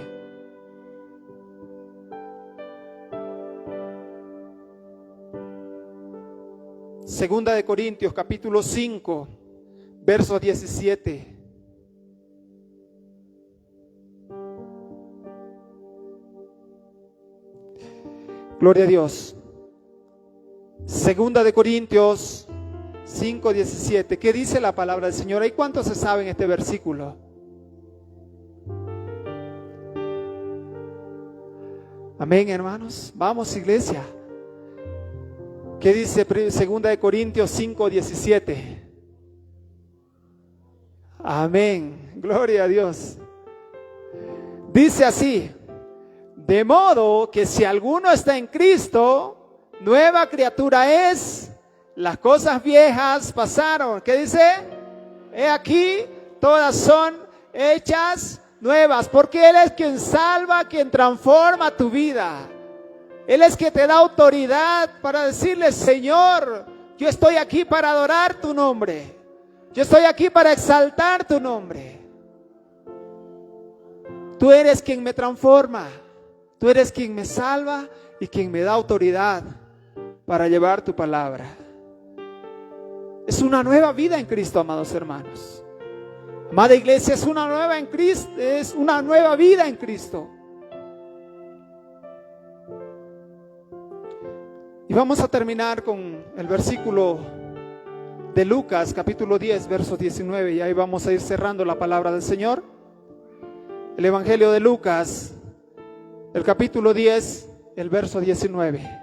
Segunda de Corintios, capítulo 5, verso 17. Gloria a Dios. Segunda de Corintios 5:17. ¿Qué dice la palabra del Señor? ¿Y cuántos se saben este versículo? Amén, hermanos. Vamos, iglesia. ¿Qué dice Segunda de Corintios 5:17? Amén. Gloria a Dios. Dice así: de modo que si alguno está en Cristo, nueva criatura es. Las cosas viejas pasaron. ¿Qué dice? He aquí, todas son hechas nuevas. Porque Él es quien salva, quien transforma tu vida. Él es quien te da autoridad para decirle: Señor, yo estoy aquí para adorar tu nombre. Yo estoy aquí para exaltar tu nombre. Tú eres quien me transforma. Tú eres quien me salva y quien me da autoridad para llevar tu palabra. Es una nueva vida en Cristo, amados hermanos. Amada iglesia, es una nueva en Cristo, es una nueva vida en Cristo. Y vamos a terminar con el versículo de Lucas, capítulo 10, verso 19, y ahí vamos a ir cerrando la palabra del Señor. El Evangelio de Lucas, el capítulo 10, el verso 19.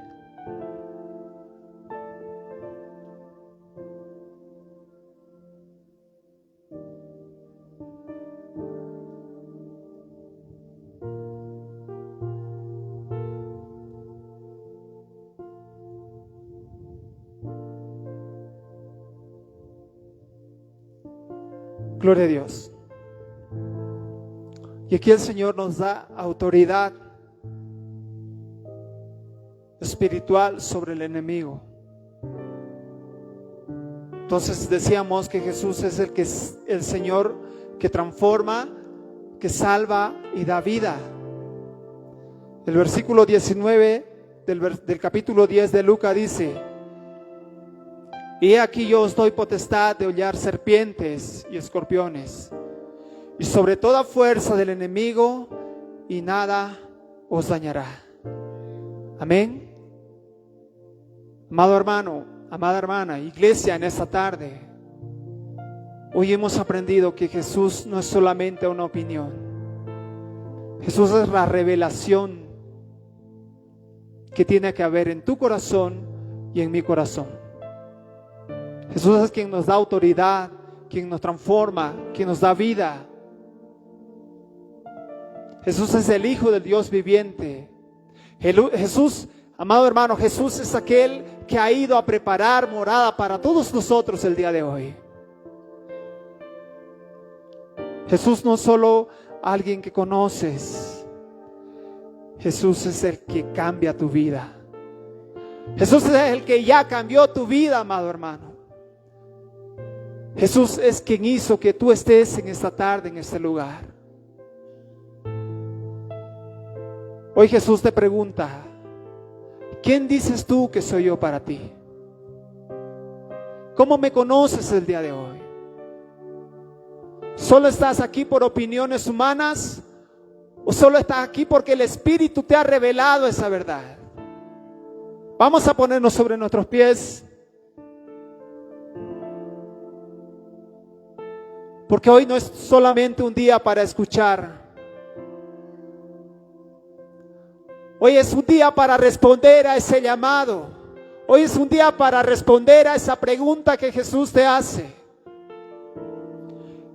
Gloria a Dios. Y aquí el Señor nos da autoridad espiritual sobre el enemigo. Entonces decíamos que Jesús es el Señor que transforma, que salva y da vida. El versículo 19 del capítulo 10 de Lucas dice: y aquí yo os doy potestad de hollar serpientes y escorpiones, y sobre toda fuerza del enemigo, y nada os dañará. Amén. Amado hermano, amada hermana, iglesia, en esta tarde, hoy hemos aprendido que Jesús no es solamente una opinión. Jesús es la revelación que tiene que haber en tu corazón y en mi corazón. Jesús es quien nos da autoridad, quien nos transforma, quien nos da vida. Jesús es el Hijo del Dios viviente. Jesús, amado hermano, Jesús es aquel que ha ido a preparar morada para todos nosotros el día de hoy. Jesús no es solo alguien que conoces. Jesús es el que cambia tu vida. Jesús es el que ya cambió tu vida, amado hermano. Jesús es quien hizo que tú estés en esta tarde, en este lugar. Hoy Jesús te pregunta: ¿quién dices tú que soy yo para ti? ¿Cómo me conoces el día de hoy? ¿Solo estás aquí por opiniones humanas? ¿O solo estás aquí porque el Espíritu te ha revelado esa verdad? Vamos a ponernos sobre nuestros pies, porque hoy no es solamente un día para escuchar. Hoy es un día para responder a ese llamado. Hoy es un día para responder a esa pregunta que Jesús te hace.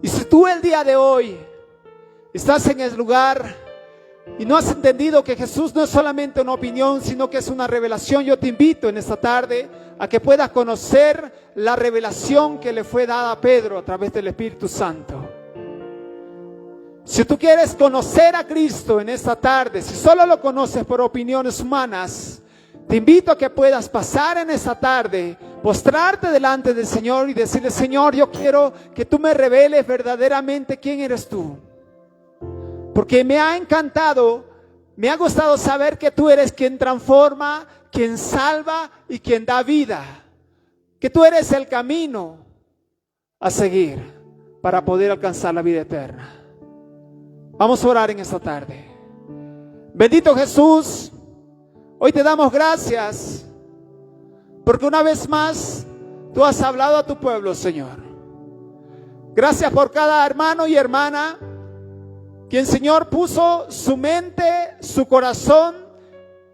Y si tú el día de hoy estás en el lugar y no has entendido que Jesús no es solamente una opinión, sino que es una revelación, yo te invito en esta tarde a que puedas conocer la revelación que le fue dada a Pedro a través del Espíritu Santo. Si tú quieres conocer a Cristo en esta tarde, si solo lo conoces por opiniones humanas, te invito a que puedas pasar en esta tarde, postrarte delante del Señor y decirle: Señor, yo quiero que tú me reveles verdaderamente quién eres tú. Porque me ha encantado, me ha gustado saber que tú eres quien transforma, quien salva y quien da vida. Que tú eres el camino a seguir para poder alcanzar la vida eterna. Vamos a orar en esta tarde. Bendito Jesús, hoy te damos gracias porque una vez más tú has hablado a tu pueblo, Señor. Gracias por cada hermano y hermana quien, Señor, puso su mente, su corazón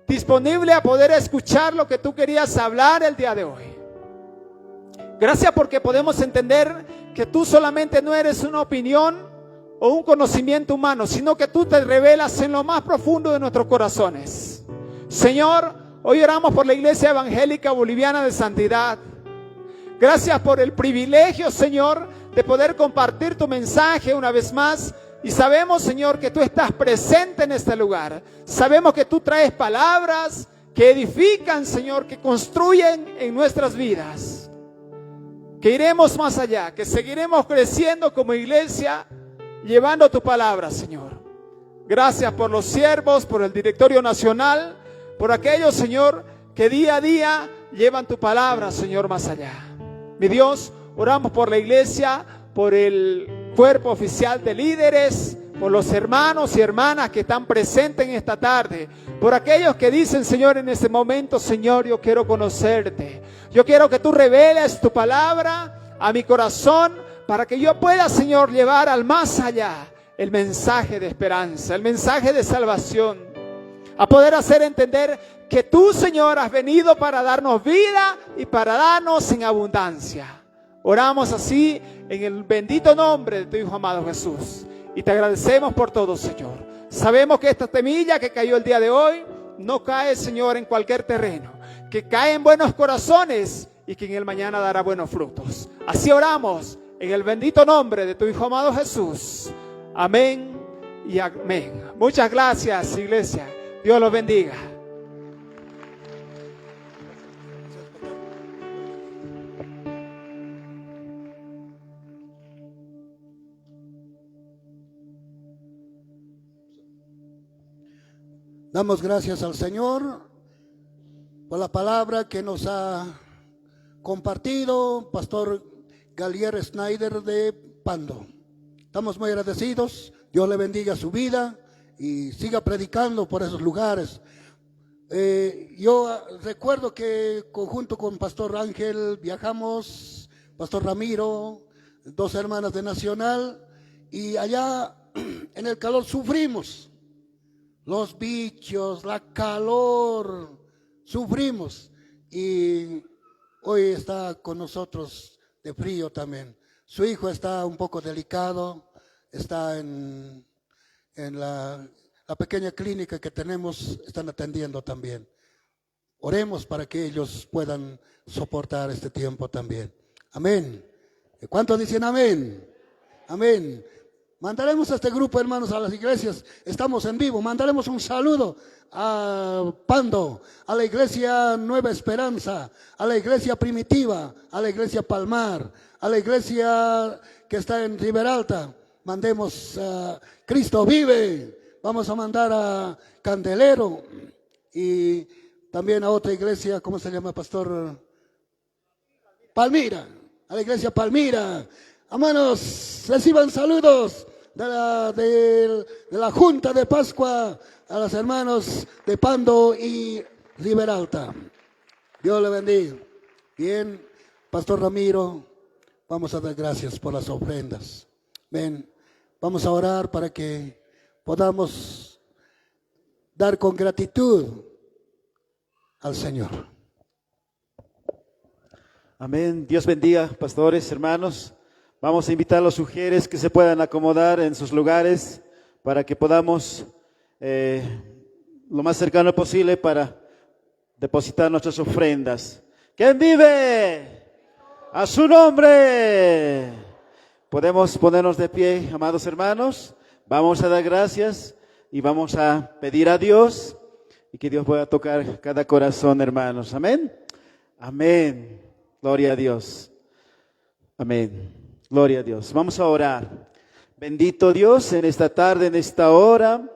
disponible a poder escuchar lo que tú querías hablar el día de hoy. Gracias porque podemos entender que tú solamente no eres una opinión o un conocimiento humano, sino que tú te revelas en lo más profundo de nuestros corazones. Señor, hoy oramos por la Iglesia Evangélica Boliviana de Santidad. Gracias por el privilegio, Señor, de poder compartir tu mensaje una vez más. Y sabemos, Señor, que tú estás presente en este lugar. Sabemos que tú traes palabras que edifican, Señor, que construyen en nuestras vidas. Que iremos más allá, que seguiremos creciendo como iglesia, llevando tu palabra, Señor. Gracias por los siervos, por el directorio nacional, por aquellos, Señor, que día a día llevan tu palabra, Señor, más allá. Mi Dios, oramos por la iglesia, por el cuerpo oficial de líderes, por los hermanos y hermanas que están presentes en esta tarde, por aquellos que dicen, Señor, en este momento: Señor, yo quiero conocerte, yo quiero que tú reveles tu palabra a mi corazón, para que yo pueda, Señor, llevar al más allá el mensaje de esperanza, el mensaje de salvación, a poder hacer entender que tú, Señor, has venido para darnos vida y para darnos en abundancia. Oramos así en el bendito nombre de tu Hijo amado Jesús. Y te agradecemos por todo, Señor. Sabemos que esta semilla que cayó el día de hoy no cae, Señor, en cualquier terreno. Que cae en buenos corazones y que en el mañana dará buenos frutos. Así oramos en el bendito nombre de tu Hijo amado Jesús. Amén y amén. Muchas gracias, iglesia. Dios los bendiga. Damos gracias al Señor por la palabra que nos ha compartido Pastor Galier Schneider de Pando. Estamos muy agradecidos. Dios le bendiga su vida y siga predicando por esos lugares. Yo recuerdo que junto con Pastor Ángel viajamos, Pastor Ramiro, 2 hermanas de Nacional, y allá en el calor sufrimos. Los bichos, la calor, sufrimos. Y hoy está con nosotros de frío también. Su hijo está un poco delicado, está en la pequeña clínica que tenemos, están atendiendo también. oremos para que ellos puedan soportar este tiempo también. Amén. ¿Cuántos dicen amén? Amén. Mandaremos a este grupo, hermanos, a las iglesias. Estamos en vivo. Mandaremos un saludo a Pando, a la iglesia Nueva Esperanza, a la iglesia Primitiva, a la iglesia Palmar, a la iglesia que está en Riberalta. Mandemos a Cristo vive. Vamos a mandar a Candelero y también a otra iglesia, ¿cómo se llama, pastor? Palmira, a la iglesia Palmira. Hermanos, reciban saludos de la Junta de Pascua a los hermanos de Pando y Riberalta. Dios le bendiga. Bien, pastor Ramiro, vamos a dar gracias por las ofrendas. Ven, vamos a orar para que podamos dar con gratitud al Señor. Amén. Dios bendiga, pastores, hermanos. Vamos a invitar a los sugieres que se puedan acomodar en sus lugares para que podamos lo más cercano posible para depositar nuestras ofrendas. ¿Quién vive? A su nombre. Podemos ponernos de pie, amados hermanos. Vamos a dar gracias y vamos a pedir a Dios y que Dios pueda tocar cada corazón, hermanos. Amén. Amén. Gloria a Dios. Amén. Gloria a Dios. Vamos a orar. Bendito Dios, en esta tarde, en esta hora,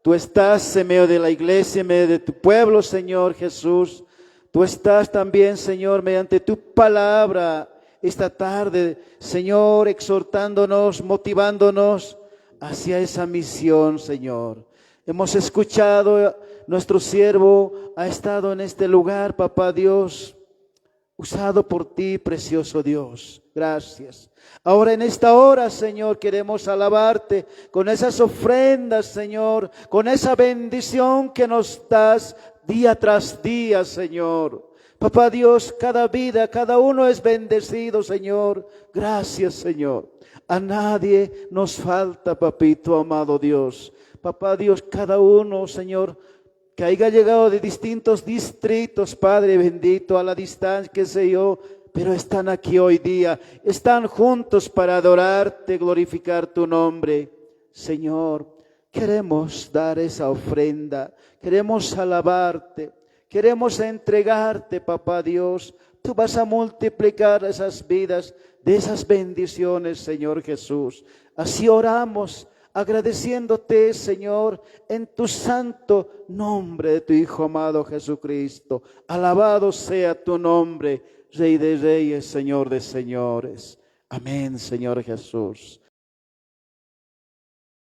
tú estás en medio de la iglesia, en medio de tu pueblo, Señor Jesús. Tú estás también, Señor, mediante tu palabra esta tarde, Señor, exhortándonos, motivándonos hacia esa misión, Señor. Hemos escuchado, nuestro siervo ha estado en este lugar, papá Dios, usado por ti, precioso Dios. Gracias. Ahora en esta hora, Señor, queremos alabarte con esas ofrendas, Señor, con esa bendición que nos das día tras día, Señor. Papá Dios, cada vida, cada uno es bendecido, Señor. Gracias, Señor. A nadie nos falta, papito amado Dios. Papá Dios, cada uno, Señor, que haya llegado de distintos distritos, Padre bendito, a la distancia, qué sé yo, pero están aquí hoy día, están juntos para adorarte, glorificar tu nombre. Señor, queremos dar esa ofrenda, queremos alabarte, queremos entregarte, papá Dios. Tú vas a multiplicar esas vidas de esas bendiciones, Señor Jesús. Así oramos, agradeciéndote, Señor, en tu santo nombre de tu Hijo amado Jesucristo. Alabado sea tu nombre, Rey de reyes, Señor de señores. Amén, Señor Jesús.